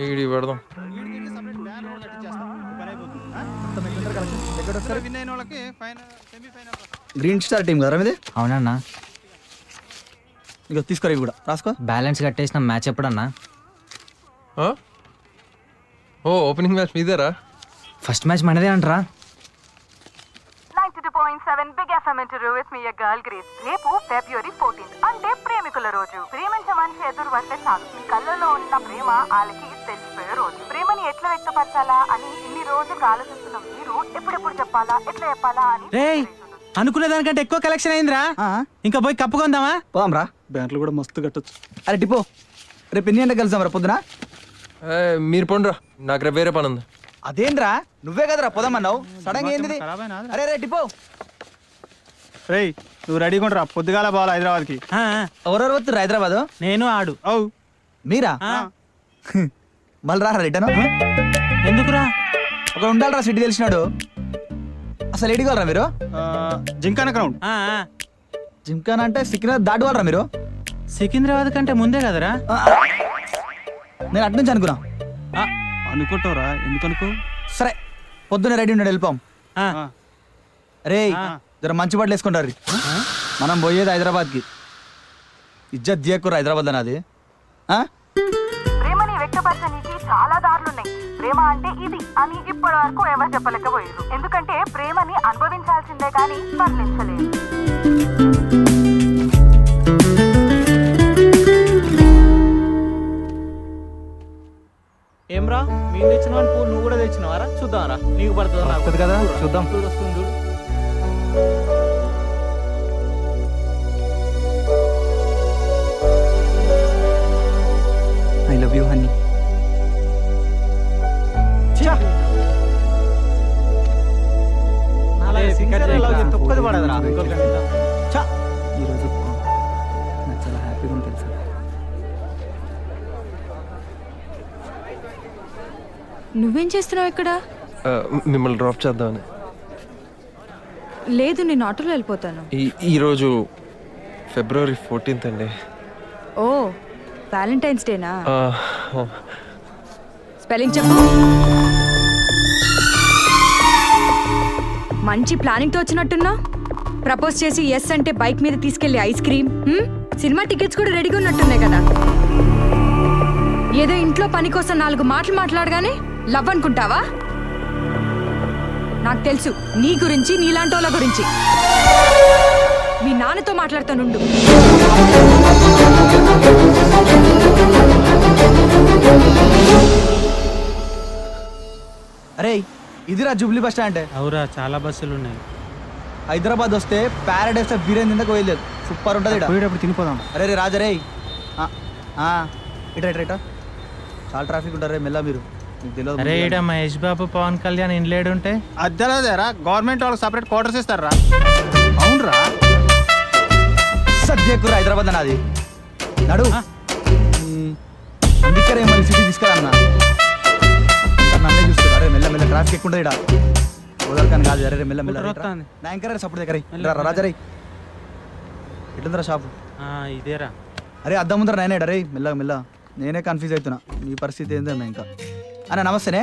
ఈడి పెడదాం. ఈడికి సపరేట్ బ్యానర్ కూడా కట్టించేస్తాం. పని అయిపోతుంది. విన్ అయిన వాళ్ళకి final semi-final. Green star team కదా మీది? అవునన్నా. ఇక తీసుకోరా ఇవి కూడా రాసుకో. బ్యాలెన్స్ కట్టేసిన మ్యాచ్ ఎప్పుడన్నా? ఓ ఓపెనింగ్ మ్యాచ్ మీదేరా? ఫస్ట్ మ్యాచ్ మనదే అంటరా? 92.7 బిగ్ ఎఫ్ఎం ఇంటర్వ్యూ విత్ మీ గర్ల్ గ్రేస్. రేపు ఫిబ్రవరి 14 అంటే ప్రేమికుల రోజు. ప్రేమించే మనిషి ఎదురు పడితే చాలు మీ కళ్ళలో ఉన్న ప్రేమ వాళ్ళకి తెలిసిపోయే రోజు. ప్రేమని ఎట్లా వ్యక్తపరచాలా అని ఇన్ని రోజులు ఆలోచిస్తున్న మీరు ఎప్పుడెప్పుడు చెప్పాలా, ఎట్లా చెప్పాలా అని అనుకునే దానికంటే ఎక్కువ కలెక్షన్ అయిందిరా. ఇంకా పోయి కప్పుకుందామా? పోదాంరా. బ్యాంకులు కూడా మస్తు కట్టొచ్చు. అరే టిపో, రేపు ఎన్ని గంటలకు కలిసాం రా పొద్దున? మీరు పోండిరా, నాకు రేపు వేరే పని ఉంది. అదేంద్రా, నువ్వే కదరా పోదామన్నావు, సడన్ గా ఏంది? అరే రే టిపో. రేయ్ నువ్వు రెడీగా ఉండరా, పొద్దుగాల పోవాలి హైదరాబాద్కి. ఎవరెవరు వస్తారు హైదరాబాద్? నేను ఆడు. అవు మీరా? మళ్ళీ రారా రిటర్న్? ఎందుకురా? ఒక ఉండాలరా సిటీ తెలిసినాడు. అసలు ఏడిగలరా మీరు? జింకానా గ్రౌండ్. జిమ్ఖానా అంటే సికింద్రాబాద్ దాటువాలరా మీరు? సికింద్రాబాద్ కంటే ముందే కదరా? నేను అటు నుంచి అనుకున్నా. అనుకుంటావురా, ఎందుకు అనుకో. సరే పొద్దున్న రెడీ ఉన్నాడు, వెళ్ళిపోం. రే జర మంచి బట్టలు వేసుకుంటారు. మనం పోయేది హైదరాబాద్కి. ఇజ్జత్ దియకురా హైదరాబాద్ అన్నది. ప్రేమని వ్యక్తపరచనీకి చాలా దారులున్నాయి. ప్రేమ అంటే ఇది అని ఇప్పటి వరకు ఎవరు చెప్పలేకపోయారు. ఎందుకంటే ప్రేమని అనుభవించాల్సిందే కానీ వర్ణించలేదు. ఏమ్రా, మేము తెచ్చిన పూలు నువ్వు కూడా తెచ్చినవారా? చూద్దాంరా, నీకు పడుతుంది కదా, చూద్దాం. వస్తుంది చూడు. I love you honey. తొక్కది పడదురా. ఈరోజు నాకు చాలా హ్యాపీగా ఉంది తెలుసా. నువ్వేం చేస్తున్నావు ఇక్కడ? మిమ్మల్ని డ్రాప్ చేద్దామని. లేదు, నేను ఆటోలో వెళ్ళిపోతాను. ఈరోజు ఫిబ్రవరి 14 అండి. ఓ వ్యాలంటైన్స్ డేనా? స్పెల్లింగ్ చెప్పు. మంచి ప్లానింగ్ తో వచ్చినట్టున్నా. ప్రపోజ్ చేసి ఎస్ అంటే బైక్ మీద తీసుకెళ్లి ఐస్ క్రీమ్, సినిమా టికెట్స్ కూడా రెడీగా ఉన్నట్టున్నాయి కదా. ఏదో ఇంట్లో పని కోసం 4 మాటలు మాట్లాడగానే లవ్ అనుకుంటావా? నాకు తెలుసు నీ గురించి, నీలాంటోళ్ళ గురించి. మీ నాన్నతో మాట్లాడుతానుండు. అరే ఇదిరా జూబ్లీ బస్ స్టాండ్. అవురా, చాలా బస్సులు ఉన్నాయి. హైదరాబాద్ వస్తే ప్యారడైస్ బిర్యానీ తిందాక పోయలేదు. సూపర్ ఉంటుంది ఇక్కడ. పోయేటప్పుడు తినిపోదాం. అరే రే రాజా రే, ఇట్రా ఇట్రా ఇట్రా. చాలా ట్రాఫిక్ ఉంటారు, మెల్ల మీరు. మీకు తెలియదు. అరే ఈడ మహేష్ బాబు, పవన్ కళ్యాణ్ ఇండ్లేడు ఉంటే అద్దలేదేరా, గవర్నమెంట్ వాళ్ళకి సపరేట్ క్వార్టర్స్ ఇస్తారా? అవునరా, సద్యకురా హైదరాబాద్ అన్నది. నడు అందుకే మళ్ళీ సిటీ తీసుకురన్నా. నన్నే చూస్తారు. అరే మెల్ల మెల్ల ట్రాఫిక్ ఎక్కువ ఇక్కడ. ఓదర్కాని కాదు. అరే మెల్ల మెల్ల నా ఎంకరే సపోర్ట్ దగ్గర రాజా రే. ఎట్లుందిరా షాపు? ఇదేరా. అరే అద్దం ముందర నేనే రే. మెల్ల మెల్ల. నేనే కన్ఫ్యూజ్ అవుతున్నా, మీ పరిస్థితి ఏందన్నా. ఇంకా అన్న నమస్తేనే.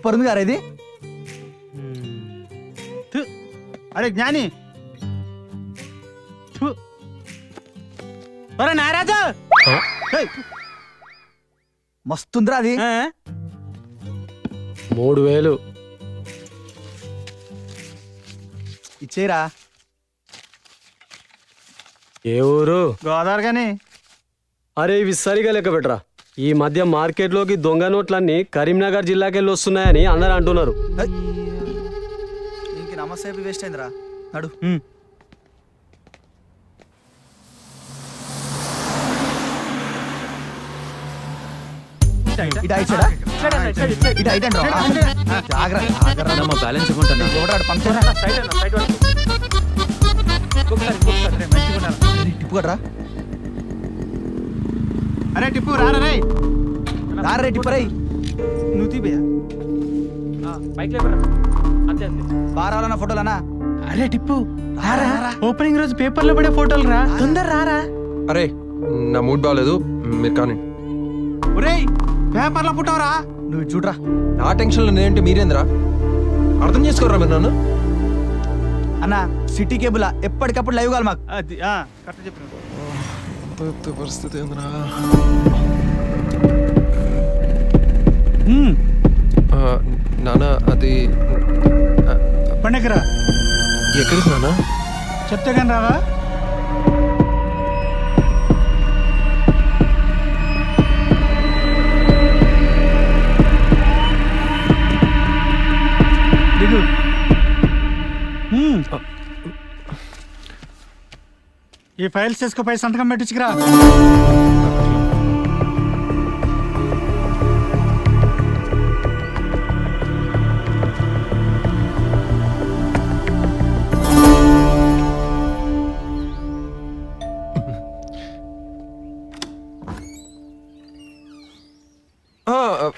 సూపర్ ఉంది కదా ఇది. థు. అరే జ్ఞాని థు. ఒరే నారాజు ఏయ్. మస్తుందిరా అది. ఆ? 3000. ఇచ్చేరా. ఏ ఊరు? గోదావరి కానీ అరే ఇవి సరిగా లెక్క పెట్టరా. ఈ మధ్య మార్కెట్లోకి దొంగ నోట్లన్నీ కరీంనగర్ జిల్లాకెళ్ళి వస్తున్నాయని అందరూ అంటున్నారు. నీకు నమస్తే వేస్ట్ అయిందిరా. నడు. ఇటు ఐదు సైడా? ఇటు ఐదు అంటారా? జాగ్రత్త. బ్యాలెన్స్ ఇవ్వండి ఒకటి పంపించరా. టిప్పు కట్రా. అరే టిప్పు రారా రే రారే టిప్పు రై. నువ్వు తీపయ్యా బారాలన్నా ఫోటోలన్నా. అరే టిప్పు రారా, ఓపెనింగ్ రోజు పేపర్లో పడే ఫోటోలు రా, తొందర రారా. అరే నా మూడ్ బాగాలేదు, మీరు కానీ. ఒరేయ్ పేపర్లో పుట్టవరా. నువ్వు చూడరా. నా టెన్షన్లో నేనంటే మీరేంద్రా? అర్థం చేసుకోరా మీరు నన్ను. అన్న సిటీ కేబుల్ ఎప్పటికప్పుడు లైవ్ కావాలి మాకు. అది కరెక్ట్ చెప్పిన పరిస్థితి ఏంద్రా? నాన్న అది పండగరా ఎక్కడికి నాన్న? చెప్తే కానీ రావా? దిగు. ఈ ఫైల్స్ తీసుకుపోయి సంతకం పెట్టించుకురా.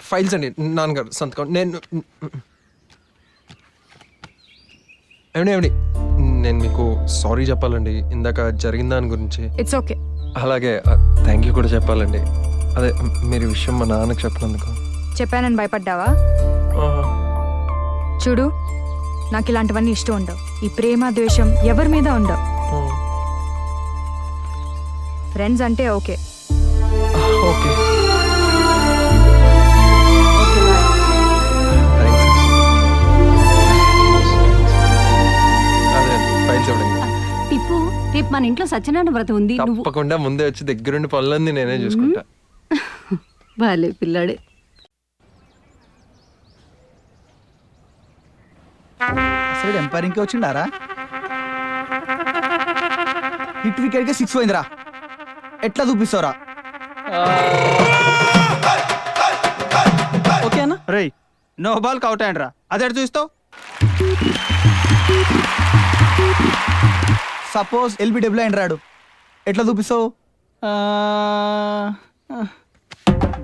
ఫైల్స్ అండి నాన్నగారు సంతకం. నేను ఏమండి నేను మీకు సారీ చెప్పాలండి ఇందాక జరిగిన దాని గురించి. It's okay. అలాగే థ్యాంక్ యూ కూడా చెప్పాలండి. అదే మీరు ఈ విషయం మా నాన్నకి చెప్పినందుకు. చెప్పానని భయపడ్డావా? చూడు, నాకు ఇలాంటివన్నీ ఇష్టం ఉండవు. ఈ ప్రేమ ద్వేషం ఎవరి మీద ఉండవు. ఫ్రెండ్స్ అంటే ఓకే. ఓకే అదే ఫైల్స్ ఇవ్వండి. టిప్పు, రేపు మన ఇంట్లో సత్యనారాయణ వ్రతం ఉంది. తప్పకుండా ముందే వచ్చి దగ్గరుండి పనులన్నీ నేనే చూసుకుంటా. బాలే పిల్లాడే. అసలు ఎంపైరింగ్కి వచ్చిండారా? హిట్ వికెట్కి 6 పోయిందిరా. ఎట్లా చూపిస్తావురా? ఓకేనా? రేయ్ నో బాల్ అవుట్ అయ్యండ్రా. అదే చూస్తావు. సపోజ్ ఎల్బిడబ్ల్యూ అయిన రాడు, ఎట్లా చూపిస్తావు?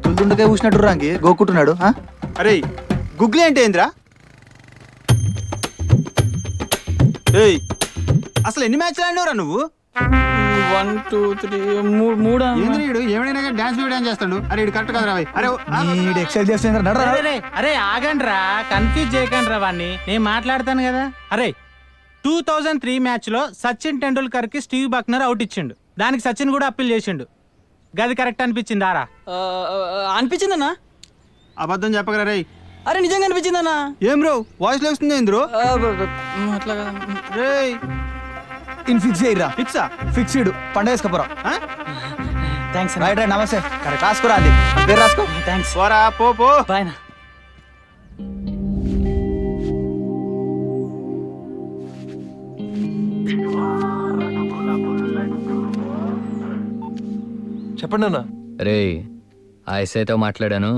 దుల్దుండగా చూసినట్టు రాంగి గోకుంటున్నాడు. అరే గుగ్లీ అంటే ఏంద్రా? ఏయ్ అసలు ఎన్ని మ్యాచ్లు ఆడినవరా నువ్వు? 1 2 3 3 ఏంద్ర వీడు ఏమైనా డాన్స్ డాన్స్ చేస్తాడు. అరే ఇడు కరెక్ట్ కదరా. అరే ఎక్సైజ్ చేస్తుంది. అరే ఆగండి రా, కన్ఫ్యూజ్ చేయకండి రా వాడిని. నేను మాట్లాడతాను కదా. అరే 2003 మ్యాచ్ లో సచిన్ టెండూల్కర్ కి స్టీవ్ బక్నర్ అవుట్ ఇచ్చిండు. దానికి సచిన్ కూడా అప్పీల్ చేసిండు. గది కరెక్ట్ అనిపించిందారా? అనిపించిందన్నా. అబద్ధం చెప్పగలరా రేయ్? అరే నిజంగా అనిపించిందన్నా. ఏం బ్రో వాయిస్ లో వస్తుంది ఏంద్రో? అట్లా రేయ్ ఇన్ ఫిక్స్ చేయరా. ఫిక్సా? ఫిక్స్డ్ పండుగ వేసుకోపోరా. థ్యాంక్స్. రైట్ రైట్ నమస్తే. రాసుకోరా అది పేరు రాసుకో. థ్యాంక్స్. పోరా పో. బాయ్ నా. చెప్పండి అన్న. రే ఆ ఎస్ఐతో మాట్లాడాను.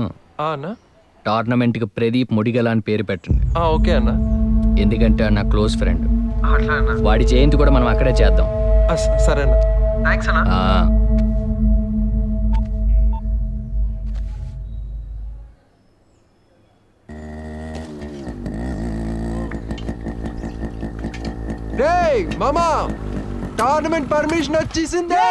అన్న టోర్నమెంట్కి ప్రదీప్ ముడిగల అని పేరు పెట్టండి. ఓకే అన్న. ఎందుకంటే నా క్లోజ్ ఫ్రెండ్. వాడి జయంతి కూడా మనం అక్కడే చేద్దాం. సరే అన్న. థ్యాంక్స్ అన్న. రేయ్ మామా, టోర్నమెంట్ పర్మిషన్ వచ్చేసిందే.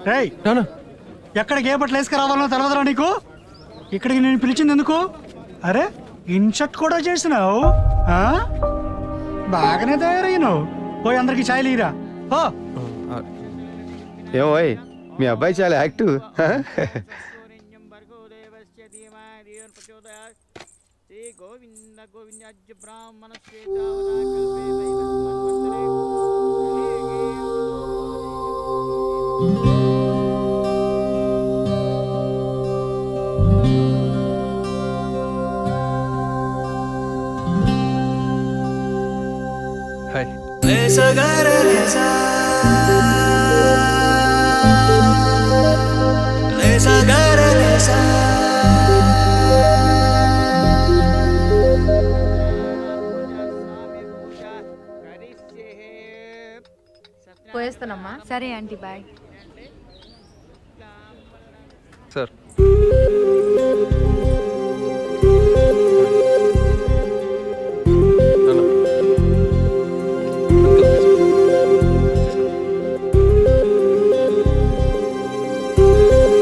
రేయ్, ఎక్కడికి ఏ బట్టలు వేసుకురావాలో తెలియదురా నీకు? ఇక్కడికి నేను పిలిచింది ఎందుకు? అరే ఇన్షర్ట్ కూడా చేసినావు, బాగానే తయారయ్యావు. పోయి అందరికి ఛాయ్ లీరా. ఓ ఏమోయ్ మీ అబ్బాయి చాలా యాక్టివ్. హాయ్. పోయేస్తానమ్మా. సరే ఆంటీ, బాయ్. సార్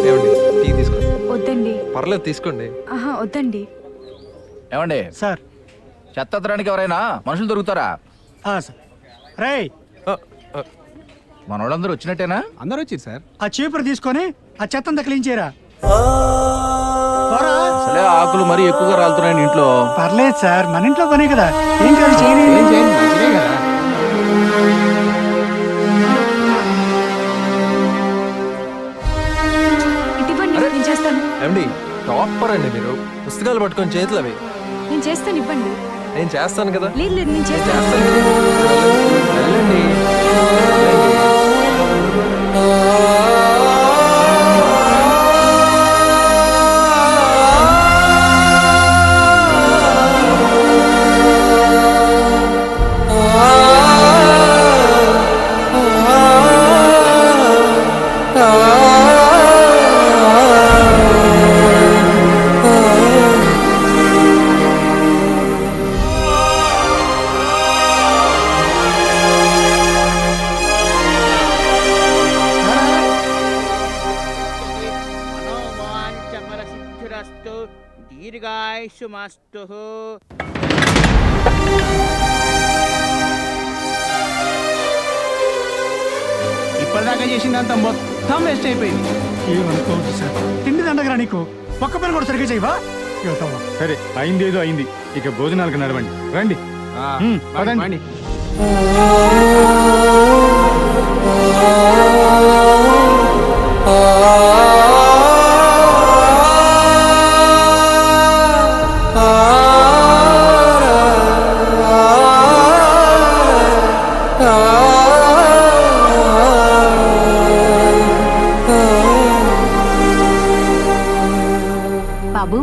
ఏమండి టీ తీసుకోండి. వద్దండి. పర్లేదు తీసుకోండి. ఆహా, వద్దండి. ఏమండి సార్. చెత్తడానికి ఎవరైనా మనుషులు దొరుకుతారా? సార్. రేయ్, మన వాళ్ళందరూ వచ్చినట్టేనా? అందరూ వచ్చారు సార్. ఆ చీపురు తీసుకొని ఆ చెత్తంతా క్లీన్ చేయరా. పోరా. అసలే ఆకులు మరీ ఎక్కువగా రాలుతున్నాయి ఇంట్లో. పర్లేదు సార్, మన ఇంట్లో పనే కదా. ఏం కాదు, చేయని. మంచిదే కదా. ఇవ్వండి, నేను చేస్తాను. ఏమండి టాపర్ అండి మీరు. పుస్తకాలు పట్టుకొని చేతులు అవి. నేను చేస్తాను, ఇవ్వండి. నేను చేస్తాను కదా. లేదు లేదు, నేను చేస్తాను. వెళ్ళండి. దీర్ఘాయుష్మాస్తు. ఇప్పటిదాకా చేసిందంతా మొత్తం వేస్ట్ అయిపోయింది. ఏమనుకోవద్దు సార్, తిండి దండగరా నీకు. ఒక్క పని కూడా సరిగ్గా చేయవా? సరే, అయింది ఏదో అయింది. ఇక భోజనాలకు నడవండి. రండి. పదండి. బాబు,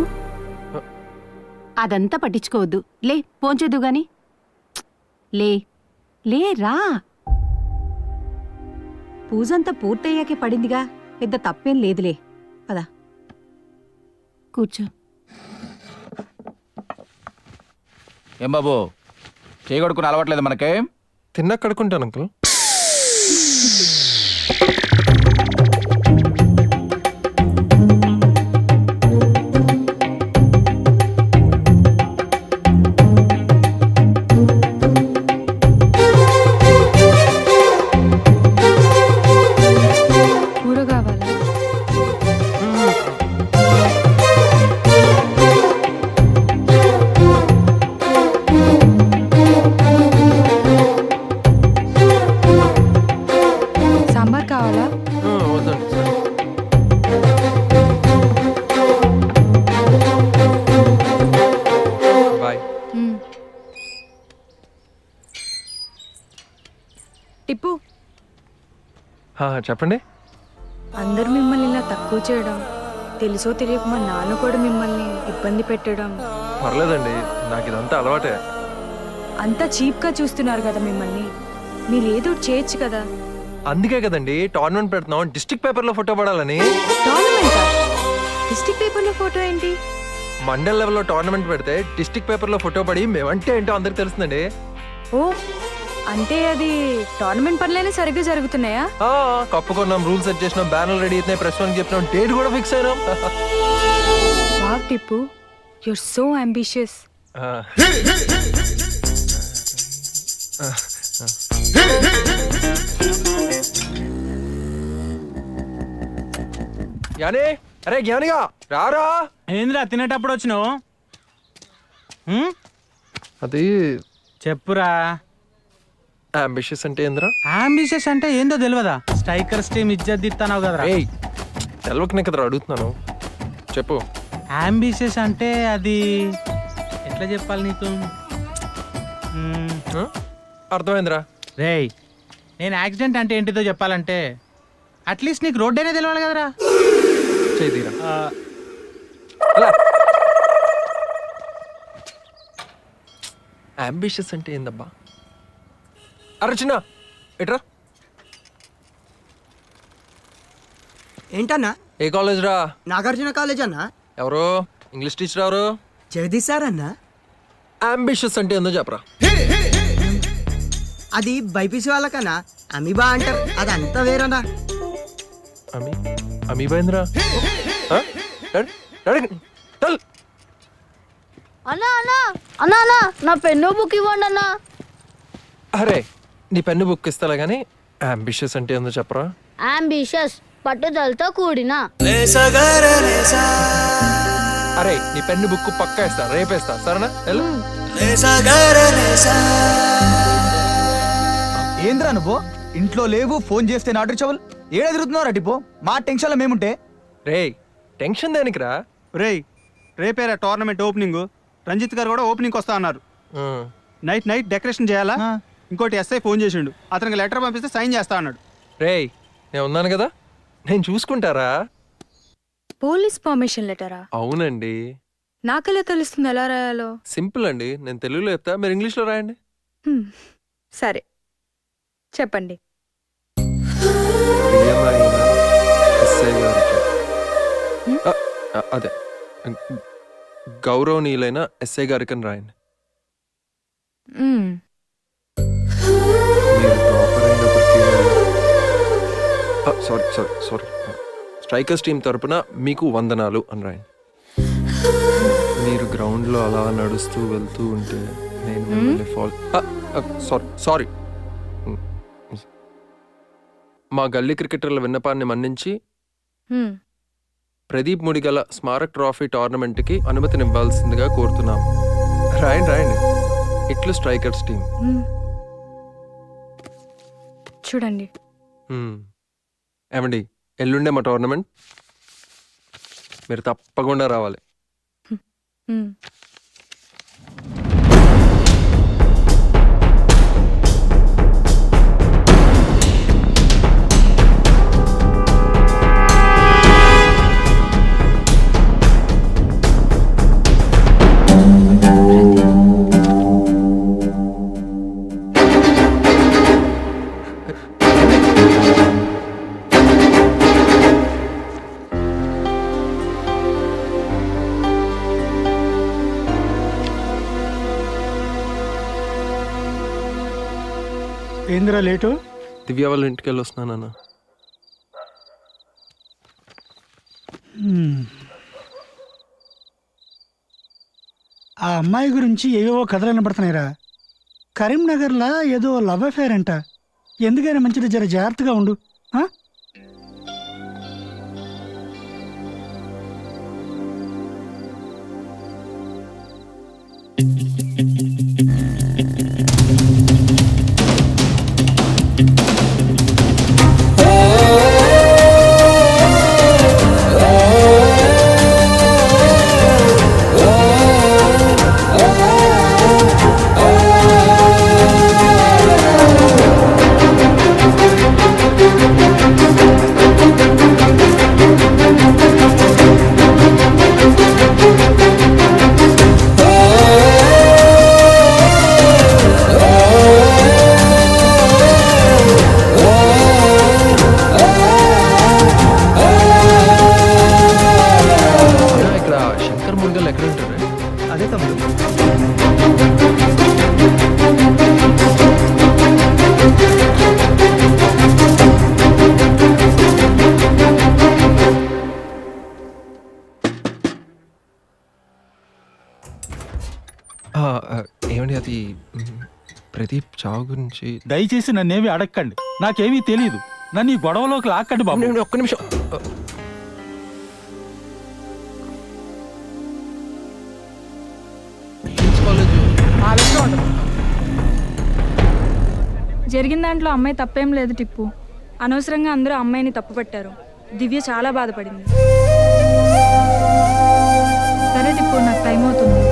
అదంతా పట్టించుకోవద్దు. లే, ఫోన్ చేద్దు గాని. లే లే, రా. పూజంతా పూర్తయ్యాకే పడిందిగా, పెద్ద తప్పేం లేదులే. పద, కూర్చో. ఏం బాబు, చేయగొడుకుని అలవాట్లేదు మనకే? తిన్నాక కడుకుంటాను అంకుల్. కూర కావాలా? సాంబార్ కావాలా? వద్దండి సార్. బాయ్. టిప్పు, చెప్పండి. అందరు మిమ్మల్ని ఇలా తక్కువ చేయడం, తెలుసో తెలియక మా నాన్న కూడా మిమ్మల్ని ఇబ్బంది పెట్టడం, పర్లేదండి, నాకు ఇదంతా అలవాటే. అంతా చీప్గా చూస్తున్నారు కదా మిమ్మల్ని. మీరు ఏదో ఒకటి చేయొచ్చు కదా. అందుకే కదండి టోర్నమెంట్ పెడుతున్నాం, డిస్ట్రిక్ట్ పేపర్లో ఫోటో పడాలని. టోర్నమెంటా? డిస్ట్రిక్ట్ పేపర్లో ఫోటో ఏంటి? మండల్ లెవెల్లో టోర్నమెంట్ పెడితే డిస్ట్రిక్ట్ పేపర్లో ఫోటో పడి మేమంటే ఏంటో అందరికి తెలుస్తుందండి. ఓ, అంటే అది టోర్నమెంట్ పనులనే సరిగ్గా జరుగుతున్నాయా? కప్పు కొన్నాం, రూల్స్ సెట్ చేసినాం, బ్యానర్ రెడీ అవుతున్నాయి, ప్రెస్ వన్ చెప్పినాం, డేట్ కూడా ఫిక్స్ అయినాం. Wow Tippu, you're so ambitious. Gnani, అరే జ్ఞానిగా రారా. ఏంద్రా తినేటప్పుడు వచ్చినావు? అది చెప్పురా. అంబిషియస్ అంటే ఏంద్రా? అంబిషియస్ అంటే ఏందో తెలియదా? స్ట్రైకర్స్ టీమ్ ఇజ్జత్ దిస్తానావు కదరా. తెలవకనే కదరా అడుగుతున్నాను, చెప్పు. అంబిషియస్ అంటే అది ఎట్లా చెప్పాలి నీకు? అర్థమైందిరా. రేయ్, నేను యాక్సిడెంట్ అంటే ఏంటిదో చెప్పాలంటే అట్లీస్ట్ నీకు రోడ్ అయినా తెలియాలి కదరా. చేదిరా. అంబిషియస్ అంటే ఏందబ్బా? అరే చిన్న ఎట్రా. ఏంటన్నా? ఏ కాలేజ్ రా? నాగార్జున కాలేజ్ అన్నా. ఎవరు? ఇంగ్లీష్ టీచర్ ఎవరు? జగదీష్ సార్ అన్నా. అంబిషియస్ అంటే ఏందో చెప్పరా. అది బైపీసీ వాళ్ళకన్నా అమీబా అంటారు, అదంతా వేరన్నా. అమీబా అన్నా అన్నా అన్నా అన్నా నా పెన్ను బుక్ ఇవ్వండి అన్నా. అరే నీ పెన్ను బుక్ ఇస్తా గానీ అంబిషియస్ అంటే ఏందో చెప్పరా. అంబిషియస్ పట్టుదలతో కూడిన. అరే నీ పెన్ను బుక్ పక్కా ఇస్తా, రేపేస్తా, సరేనా? ఏంద్రా నువ్వు ఇంట్లో లేవు, ఫోన్ చేస్తే నాటు చెవులు ఏడా తిరుగుతున్నావు టిపో? మా టెన్షన్లో మేముంటే. రే టెన్షన్ దేనికిరా? రేయ్, రేపేరా టోర్నమెంట్ ఓపెనింగ్. రంజిత్ గారు కూడా ఓపెనింగ్ వస్తా అన్నారు. నైట్ డెకరేషన్ చేయాలా. ఇంకోటి ఎస్ఐ ఫోన్ చేసిండు, అతనికి లెటర్ పంపిస్తే సైన్ చేస్తా అన్నాడు. రేయ్ నేను ఉన్నాను కదా, నేను చూసుకుంటారా. పోలీస్ పర్మిషన్ లెటరా? అవునండి. నాకెలా తెలుస్తుంది ఎలా రాయాలో? సింపుల్ అండి, నేను తెలుగులో చెప్తా, మీరు ఇంగ్లీష్లో రాయండి. సరే చెప్పండి. అదే గౌరవనీయులైన ఎస్ఐ గారికి అని రాయండి. Sorry sorry sorry strikers team తరపున మీకు వందనాలు అని రాయండి. మీరు గ్రౌండ్లో అలా నడుస్తూ వెళ్తూ ఉంటే నేను మిమ్మల్ని సారీ మా గల్లీ క్రికెటర్ల విన్నపాన్ని మన్నించి ప్రదీప్ ముడిగల స్మారక్ ట్రోఫీ టోర్నమెంట్కి అనుమతినివ్వాల్సిందిగా కోరుతున్నాం. రాయండి రాయండి. ఇట్లు స్ట్రైకర్స్ టీం. చూడండి. ఏమండి, ఎల్లుండే మా టోర్నమెంట్, మీరు తప్పకుండా రావాలి. ఏందిరా లేటు? దివ్య వాళ్ళ ఇంటికి వెళ్ళి వస్తున్నానన్న. ఆ అమ్మాయి గురించి ఏవేవో కథలు వినపడుతున్నాయిరా. కరీంనగర్లో ఏదో లవ్ అఫేర్ అంట. ఎందుకైనా మంచిది, జర జాగ్రత్తగా ఉండు. ఏమండి అది ప్రదీప్ చావు గురించి దయచేసి నన్నేమి అడగండి, నాకేమీ తెలియదు. నన్ను ఈ గొడవలోకి లాక్కండి బాబు. ఒక్క నిమిషం. జరిగిన దాంట్లో అమ్మాయి తప్పేం లేదు టిప్పు. అనవసరంగా అందరూ అమ్మాయిని తప్పు పట్టారు. దివ్య చాలా బాధపడింది. సరే టిప్పు, నాకు టైం అవుతుంది.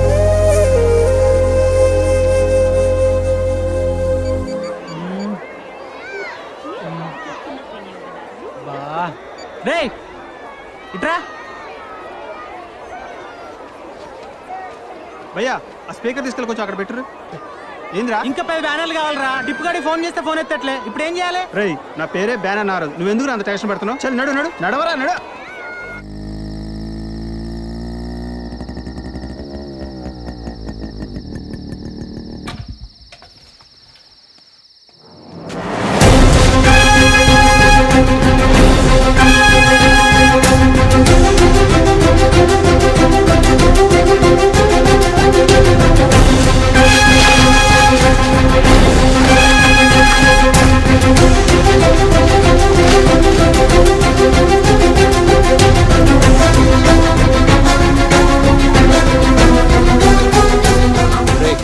రేయ్ ఇట్రా. భయ్యా ఆ స్పీకర్ తీసుకెళ్ళి కొంచెం అక్కడ పెట్టరు. ఏంద్రా? ఇంకా 10 బ్యానర్లు కావాలరా. టిప్పు గారికి ఫోన్ చేస్తే ఫోన్ ఎత్తట్లే. ఇప్పుడు ఏం చేయాలి? రేయ్ నా పేరే బ్యానర్ నారదు. నువ్వెందుకు అంత టెన్షన్ పెడుతున్నావు? చల్ నడు నడు, నడవరా నడు.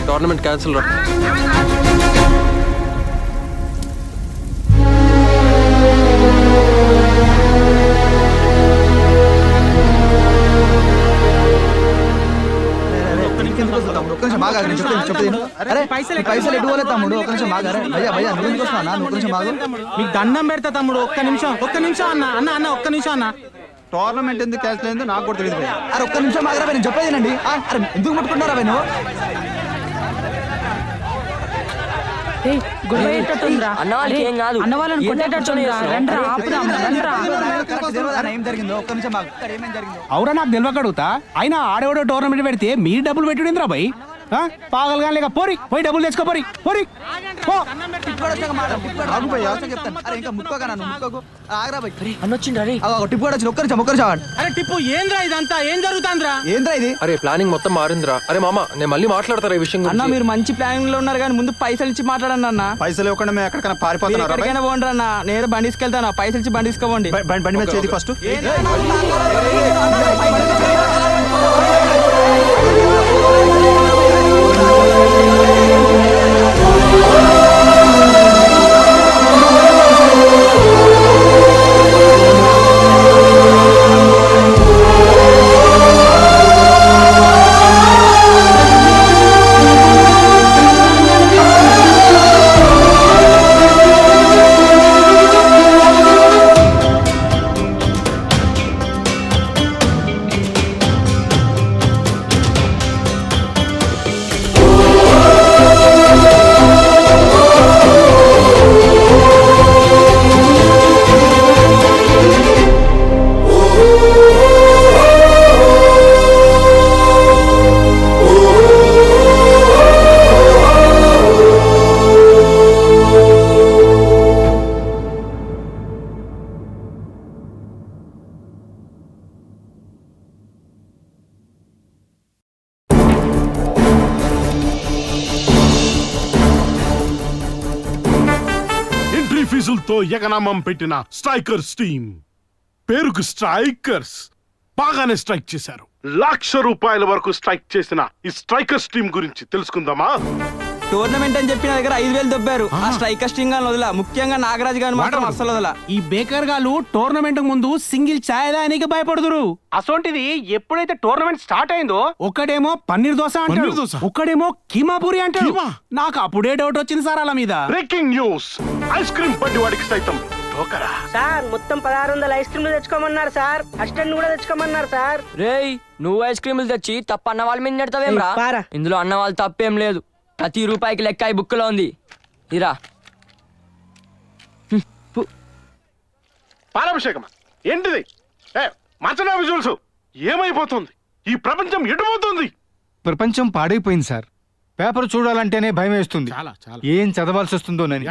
టోర్నమెంట్ క్యాన్సిల్ రా. పైసలు ఎటువలే తమ్ముడు, ఒక్క నిమిషం ఆగారే. భయ్యా భయ్యా నువ్వు ఎందుకు వస్తున్నావు? ఒక్క నిమిషం ఆగు. మీకు దండం పెడతా తమ్ముడు, ఒక్క నిమిషం అన్న అన్న అన్న ఒక్క నిమిషం అన్న. టోర్నమెంట్ ఎందుకు క్యాన్సిల్ అయిందో నాకు కూడా తెలియదు భయ్యా. అరే ఒక్క నిమిషం ఆగరా, నేను చెప్పేదేనండి. అరే ఎందుకు ముట్టుకుంటారా నువ్వు? అవురా నాకు తెలియక అడుగుతా. అయినా ఆడేవాడో టోర్నమెంట్ పెడితే మీరు డబ్బులు పెట్టుడిందిరా భయ్. పాగలుగా లేక పోరి పోయి డబ్బులు తెచ్చుకోపోరి పోరి. అరే టిప్పు ఏంద్రా ఇదంతా? ఏం జరుగుతాంద్రా? ఏంద్రా ఇది? అరే ప్లానింగ్ మొత్తం మారిందిరా. అరే మామ నేను మళ్ళీ మాట్లాడతారా ఈ విషయం గురించి? మీరు మంచి ప్లానింగ్ లో ఉన్నారు కానీ ముందు పైసలు ఇచ్చి మాట్లాడండి అన్న. పైసలు ఇవ్వకుండా మేము ఎక్కడికైనా పారిపోతున్నారా? పోండి అన్న, నేను బండి తీసుకెళ్తాను. పైసలు ఇచ్చి బండి తీసుకోండి. బండి మీద చేతి ఫస్ట్. ఫీజులతో ఎగనామం పెట్టిన స్ట్రైకర్స్ టీం. పేరుకు స్ట్రైకర్స్, బాగానే స్ట్రైక్ చేశారు. ₹1,00,000 వరకు స్ట్రైక్ చేసిన ఈ స్ట్రైకర్స్ టీం గురించి తెలుసుకుందామా? టోర్నమెంట్ అని చెప్పిన దగ్గర 5,000 దొబ్బారు. ఆ స్ట్రైకర్స్ టీం గాని వదల, ముఖ్యంగా నాగరాజ్ గాని మాత్రం అస్సలు వదల. ఈ బేకర్ గాళ్ళు టోర్నమెంట్ ముందు సింగిల్ ఛాయ్ దానికి భయపడుతురు. అసోంటిది ఎప్పుడైతే టోర్నమెంట్ స్టార్ట్ అయిందో ఒకడేమో పన్నీర్ దోశ అంటాడు, ఒకడేమో కీమా పూరి అంటాడు. నాకు అప్పుడే డౌట్ వచ్చింది సార్ అలా మీద. బ్రేకింగ్ న్యూస్, ఐస్ క్రీమ్ బండి వాడికి సైతం సార్ మొత్తం 1600 ఐస్ క్రీమ్లు తెచ్చుకోమన్నారు సార్. అసిస్టెంట్ కూడా తెచ్చుకోమన్నారు సార్. రేయ్ నువ్వు ఐస్ క్రీములు తెచ్చి తప్ప అన్న వాళ్ళ మీద నెడతావేమ్రా? ఇందులో అన్న వాళ్ళు తప్పేం లేదు. ప్రతి రూపాయికి లెక్క ఈ బుక్ లో ఉంది. ఇరా పాలాభిషేకమా ఏంటిది? మార్చనా విజువల్స్? ఏమైపోతుంది? ఈ ప్రపంచం ఎటుపోతుంది? ప్రపంచం పాడైపోయింది సార్. పేపర్ చూడాలంటేనే భయం వేస్తుంది. ఏం చదవాల్సి వస్తుందోనని.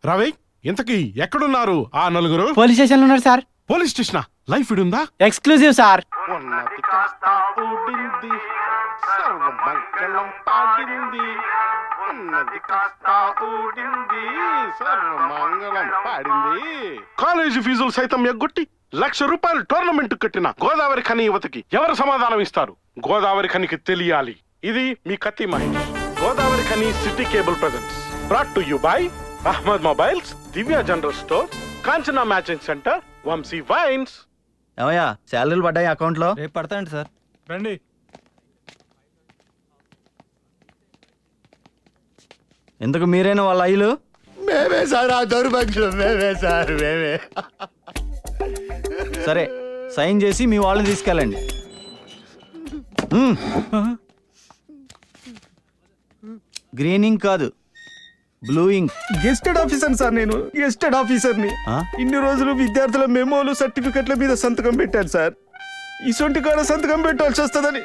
రవి, ఇంతకీ ఎక్కడున్నారు ఆ నలుగురు? పోలీస్ స్టేషన్ లో ఉన్నారు సార్. పోలీస్ స్టేషన్ లైఫ్ ఉందా? Exclusive sir. ఉన్నది కాస్త ఊడింది సర్వమంగళం పాడింది ఉన్నది కాస్త ఊడింది సర్వమంగళం పాడింది. కాలేజీ ఫీజులు సైతం ఎగ్గొట్టి ₹1,00,000 టోర్నమెంట్ కట్టిన గోదావరి ఖని యువతకి ఎవరు సమాధానం ఇస్తారు? గోదావరి ఖనికి తెలియాలి. ఇది మీ Katti Mahesh. Godavari Khani city cable presents. Brought to you by Ahmed mobiles, Divya general store, Kanchana matching centre, Vamshi wines. ఏమయ్యా శాలరీలు పడ్డాయి అకౌంట్లో? రేపు పడతాయండి సార్. రండి. ఎందుకు మీరేనా వాళ్ళ అయ్యలు? మేమే సార్, ఆ దౌర్భాగ్యం మేమే సార్, మేమే. సరే సైన్ చేసి మీ వాళ్ళని తీసుకెళ్ళండి. గ్రీన్ ఇంక్ కాదు, blue ink. Gazetted officer sir, నేను గెస్టెడ్ ఆఫీసర్ని. ఇన్ని రోజులు విద్యార్థుల మెమోలు సర్టిఫికెట్ల మీద సంతకం పెట్టాను సార్. ఇసొంటి కాడ సంతకం పెట్టాల్సి వస్తుందని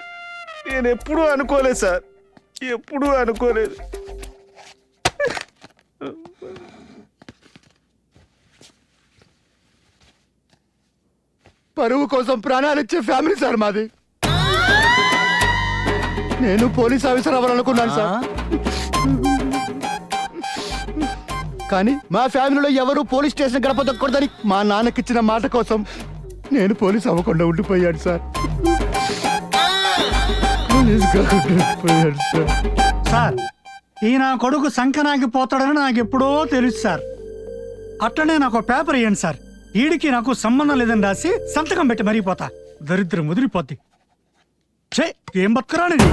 నేను ఎప్పుడూ అనుకోలేదు సార్, ఎప్పుడూ అనుకోలేదు. పరువు కోసం ప్రాణాలు ఇచ్చే ఫ్యామిలీ సార్ మాది. నేను పోలీస్ ఆఫీసర్ అవ్వాలనుకున్నాను సార్, కానీ మా ఫ్యామిలీలో ఎవరు పోలీస్ స్టేషన్ గడప దొక్కకూడదని మా నాన్నకిచ్చిన మాట కోసం నేను పోలీస్ అవ్వకుండా ఉండిపోయాను సార్. సార్ ఈ నా కొడుకు సంకనాకి పోతాడని నాకు ఎప్పుడో తెలుసు సార్. అట్లనే నాకు పేపర్ ఇవ్వండి సార్. ఈడికి నాకు సంబంధం లేదని రాసి సంతకం పెట్టి మరిగిపోతా. దరిద్రం ముదిరిపోద్ది. ఛే, ఏం బతుకురానిది.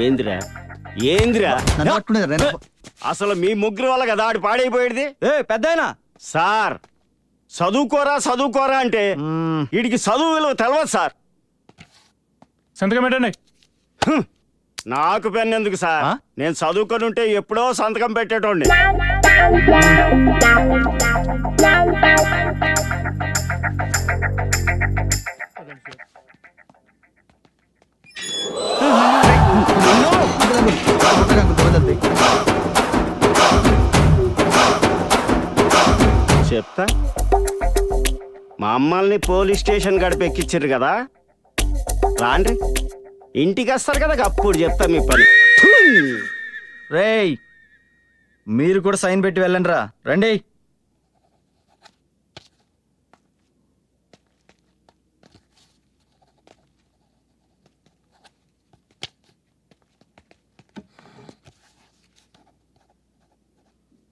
ఏందిరా ఏందిరా అసలు మీ ముగ్గురు వల్ల కదా ఆడు పాడైపోయేది. పెద్దాయనా సార్ చదువుకోరా చదువుకోరా అంటే వీడికి చదువు విలువ తెలవదు సార్. సంతకం పెట్టండి. నాకు పెన్ ఎందుకు సార్? నేను చదువుకొని ఉంటే ఎప్పుడో సంతకం పెట్టేటోండి. చెప్తా, మమ్మల్ని పోలీస్ స్టేషన్ గడిపెక్కిచ్చారు కదా, రాండ్రి ఇంటికి వస్తారు కదా, అప్పుడు చెప్తా మీ పని. రేయ్ మీరు కూడా సైన్ పెట్టి వెళ్ళండి రా. రండి.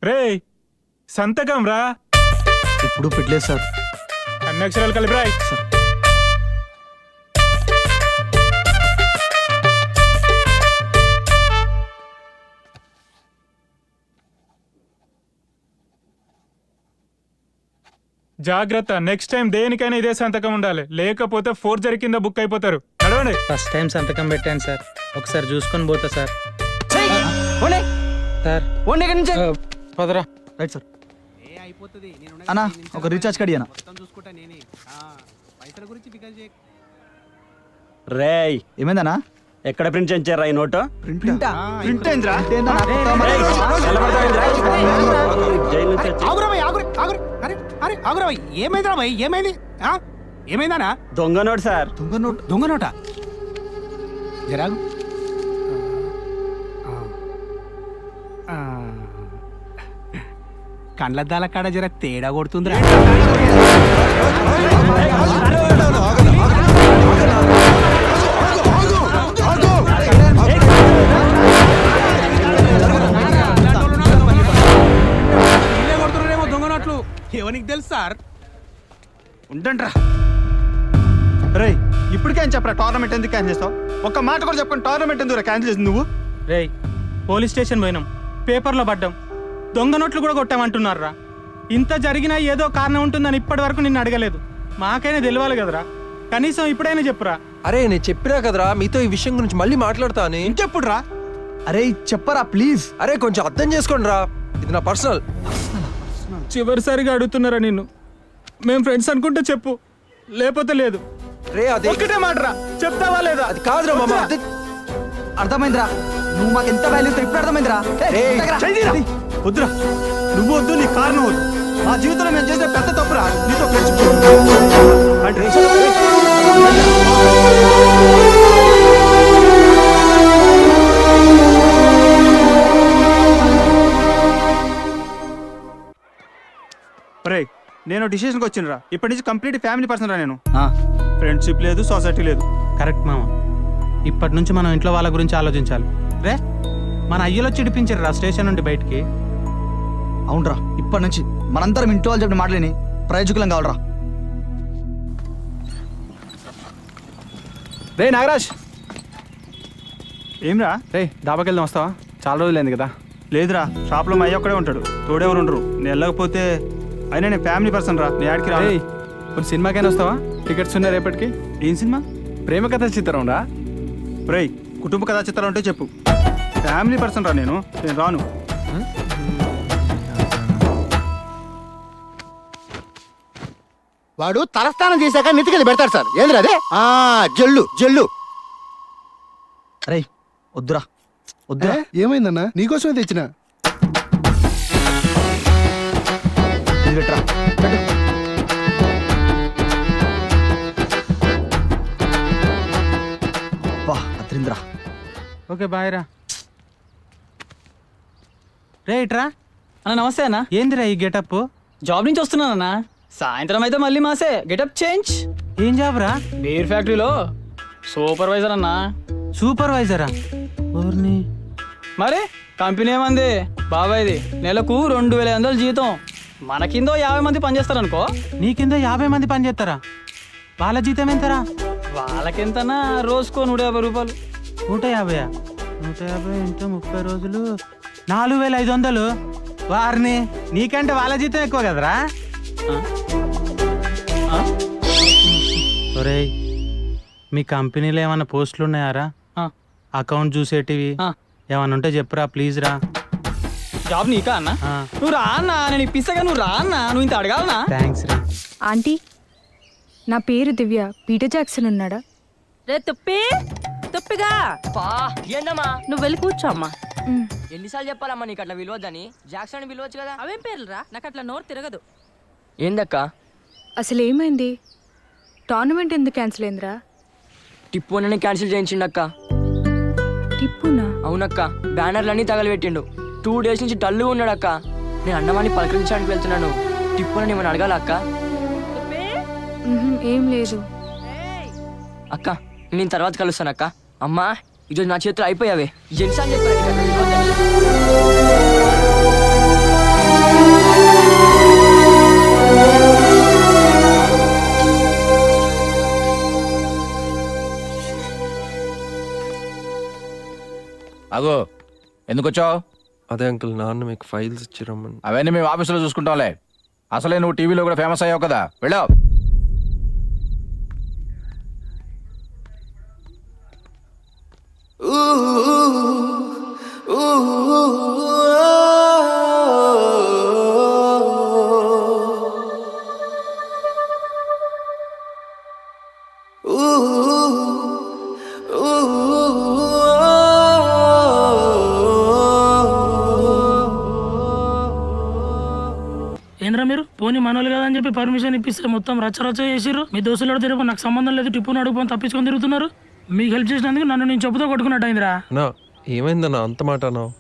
రేయ్ సంతకం రా. ఇప్పుడు పెట్టలేదు సార్. అన్ని అక్షరాలు కలిపి రాయ్. జాగ్రత్త, నెక్స్ట్ టైం దేనికైనా ఇదే సంతకం ఉండాలి, లేకపోతే ఫోర్జరీ కింద బుక్ అయిపోతారు. నడవండి. ఫస్ట్ టైం సంతకం పెట్టాను సార్, ఒకసారి చూసుకొని పోతా సార్. సార్ పదరా. Right sir. అన్నా ఒక రీఛార్జ్ కార్డ్ అన్న. రేయ్ ఏమైందన్నా? ఎక్కడ ప్రింట్ చేయించారా ఈ నోటు? ఏమైందిరా భయ్? ఏమైంది? ఏమైందనా? దొంగ నోటు సార్. దొంగ నోటా? జరాగు. కండ్లద్దాల కాడ జర తేడా కొడుతుందిరా. కొడుతున్నారేమో దొంగ నోట్లు. ఎవరికి తెలుసు సార్? ఉండండ్రా. రే ఇప్పటికేం చెప్పరా, టోర్నమెంట్ ఎందుకు క్యాన్సిల్ చేస్తావు? ఒక్క మాట కూడా చెప్పండి, టోర్నమెంట్ ఎందుకు క్యాన్సిల్ చేసింది నువ్వు? రే పోలీస్ స్టేషన్ పోయినాం, పేపర్లో పడ్డాం, దొంగ నోట్లు కూడా కొట్టామంటున్నారా. ఇంత జరిగినా ఏదో కారణం ఉంటుందని ఇప్పటి వరకు నిన్ను అడగలేదు. మాకైనా తెలియాలి కదరా, కనీసం ఇప్పుడైనా చెప్పురా. అరే నేను చెప్పినా కదరా మీతో ఈ విషయం గురించి మళ్ళీ మాట్లాడతా అని. ఇంకెప్పుడు రా? అరే చెప్పరా ప్లీజ్. అరే కొంచెం అర్థం చేసుకోండి రా, ఇది నా పర్సనల్. చివరిసారిగా అడుగుతున్నారా నిన్ను. మేము ఫ్రెండ్స్ అనుకుంటే చెప్పు, లేకపోతే లేదు. రే అదే ఒక్కటే మాటరా చెప్తావా లేదా? అది కాదురా మామ అర్థమైందిరా నువ్వు మాకు ఎంత వాల్యూ ఇప్పుడు అర్థమైందిరా వద్దురా నువ్వు వద్దు నీ కారణం వద్దు మా జీవితంలో మేము చేసే పెద్ద తప్పురా నీతో నేను డిసిషన్కి వచ్చినరా ఇప్పటి నుంచి కంప్లీట్ ఫ్యామిలీ పర్సన్ రా. నేను ఫ్రెండ్షిప్ లేదు, సొసైటీ లేదు. కరెక్ట్ మామ. ఇప్పటి నుంచి మనం ఇంట్లో వాళ్ళ గురించి ఆలోచించాలి. రే మన అయ్యలో చిడిపించారు రా స్టేషన్ నుండి బయటికి. అవునరా ఇప్పటి నుంచి మనందరం ఇంట్లో వాళ్ళు చెప్పిన మాటలేని ప్రయోజకులం కావాలరా. రే నాగరాజ్, ఏమ్రా? రే డాబాకి వెళ్దాం, వస్తావా? చాలా రోజులైంది కదా. లేదురా షాప్లో మా అయ్య ఒక్కడే ఉంటాడు, తోడెవరు ఉండరు. నేను వెళ్ళకపోతే అయినా నేను ఫ్యామిలీ పర్సన్ రా, నేను ఆడికి రా. ఇప్పుడు సినిమాకైనా వస్తావా? టికెట్స్ ఉన్నాయి రేపటికి. ఏం సినిమా? ప్రేమ కథ చిత్రం రా. రేయ్ కుటుంబ కథా చిత్రాలు ఉంటే చెప్పు, ఫ్యామిలీ పర్సన్ రా, నేను రాను. వాడు తలస్నానం చేశాక నెత్తికెళ్ళి పెడతాడు సార్. ఏంద్రా అదే? జల్లు జల్లు. అరే వద్దురా వద్దురా. ఏమైందన్నా? నీకోసమే తెచ్చిన. ఇది పెట్టరా పెట్టు. వా అద్రింద్రా. ఓకే బాయ్ రా. రే ఇట్రా. అన్న నమస్తే అన్న. ఏందిరా ఈ గెటప్? జాబ్ నుంచి వస్తున్నానన్నా. సాయంత్రం అయితే మళ్ళీ మాసే గెటప్ చేంజ్. ఏం జాబ్ రా? బీర్ ఫ్యాక్టరీలో సూపర్వైజర్ అన్నా. సూపర్వైజరా? ఓర్ని. మరి కంపెనీ ఏమంది బాబాయ్ది, నెలకు 2500 జీతం. మన కింద 50 మంది పనిచేస్తారనుకో. నీ కింద 50 మంది పని చేస్తారా? వాళ్ళ జీతం ఎంతరా? వాళ్ళకెంతనా రోజుకో 150 రూపాయలు. 150 150 ఇంటూ 30 రోజులు 4500. వారిని నీకంటే వాళ్ళ జీతం ఎక్కువ కదరా? ఒరేయ్ మీ కంపెనీలో ఏమన్నా పోస్టులు ఉన్నాయారా? అకౌంట్ చూసేటివి ఏమన్నా ఉంటే చెప్పురా ప్లీజ్ రా. జాబ్ నీకా అన్న? నువ్వు రా అన్న, నేను ఇప్పిస్తాగా. నువ్వు రా అన్న, నువ్వు ఇంత అడగాలనా? థ్యాంక్స్ రా. ఆంటీ నా పేరు దివ్య. పీటర్ జాక్సన్ ఉన్నాడా? రే తుప్పి తుప్పిగా ఏందమ్మా? నువ్వు వెళ్ళి కూర్చో అమ్మా. ఎన్నిసార్లు చెప్పాలమ్మా నీకు అట్లా విలువద్దని? జాక్సన్ పిలవచ్చు కదా. అవేం పేర్లురా, నాకు అట్లా నోరు తిరగదు. ఏందక్క? అసలు ఏమైంది? టోర్నమెంట్ ఎందుకు క్యాన్సిల్ అయిందిరా? టిప్పు అని క్యాన్సిల్ చేయించిండక్క. టిప్పునా? అవునక్క, బ్యానర్లన్నీ తగలబెట్టిండు. 2 days నుంచి డల్లు ఉన్నాడక్క. నేను అన్నమాని పలకరించడానికి వెళ్తున్నాను. టిప్పు అని ఏమని అడగాల అక్క? ఏం లేదు అక్క, నేను తర్వాత కలుస్తాను అక్క. అమ్మా ఈరోజు నా చేతులు అయిపోయావే. ఎన్నిసార్లు చెప్పాను నీకు అట్లా విలువద్దని? అగో ఎందుకు వచ్చావు? అదే అంకుల్, నాన్న మీకు ఫైల్స్ ఇచ్చిరమ్మని. అవన్నీ మేము ఆఫీసులో చూసుకుంటాంలే. అసలే నువ్వు టీవీలో కూడా ఫేమస్ అయ్యావు కదా, వెళ్ళావు. ఏంద్రా మీరు పోనీ మనోళ్ళు కదా అని చెప్పి పర్మిషన్ ఇప్పిస్తే మొత్తం రచ్చరచ్చ చేసిర్రు. మీ దోస్తులు తిరుగు నాకు సంబంధం లేదు, టిప్పును అడుగుకొని తప్పించుకొని తిరుగుతున్నారు. మీకు హెల్ప్ చేసినందుకు నన్ను నేను చెప్పుతో కొట్టుకున్నట్టు అయిందిరా. నా ఏమైందన్నా అంత మాట అన్నావు?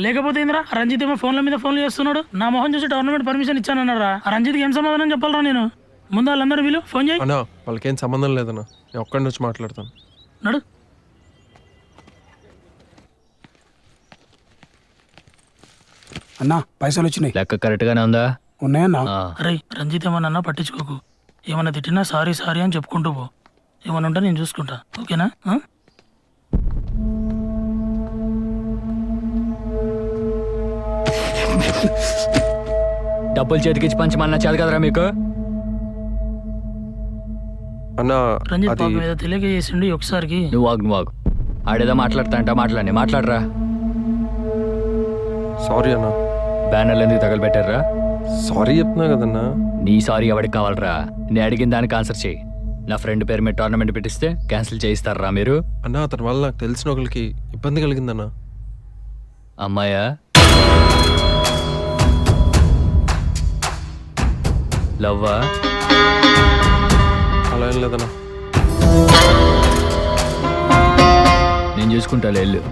లేకపోతే ఏంద్రా రంజిత్ ఏమో ఫోన్ల మీద ఫోన్లు చేస్తున్నాడు. నా మొహం చూసి టోర్నమెంట్ పర్మిషన్ ఇచ్చానన్నారా? రంజిత్కి ఏం సమాధానం చెప్పాలరా నేను? ముందు వాళ్ళందరూ వీళ్ళు ఫోన్ చేయి. అన్నా వాళ్ళకేం సంబంధం లేదన్నా, నేను ఒక్కడి నుంచి మాట్లాడతాను. నడు. అన్నా పైసలు వచ్చినాయి. లెక్క కరెక్ట్ గానే ఉందా? ఉన్నాయన్నా. అరే రంజిత్ ఏమన్నా పట్టించుకోకు. ఏమన్నా తిట్టినా సారీ సారీ అని చెప్పుకుంటూ పో. ఏమన్నా ఉంటే నేను చూసుకుంటా, ఓకేనా? డబ్బులు చేతికిచ్చి పంచమన్నా చేదు కదరా మీకు? అన్నా రంజిత్ అది పాపం ఏదో తెలియక చేసిండు ఒకసారికి. నువ్వు ఆగు. ఆడేదో మాట్లాడతా మాట్లాడరా. సారీ అన్నా. బ్యానర్లు ఎందుకు తగలబెట్టారా? సారీ చెప్తున్నా కదన్నా. నీ సారీ ఎవరికి కావాలరా? నేను అడిగిన దానికి ఆన్సర్ చేయి. నా ఫ్రెండ్ పేరు మీద టోర్నమెంట్ పెట్టిస్తే క్యాన్సిల్ చేయిస్తారా మీరు? అన్నా అతని వల్ల నాకు తెలిసిన ఒకరికి ఇబ్బంది కలిగిందన్నా. అమ్మాయా? లవ్వా? అలా ఏం లేదన్నా. నేను చూసుకుంటా వెళ్ళు.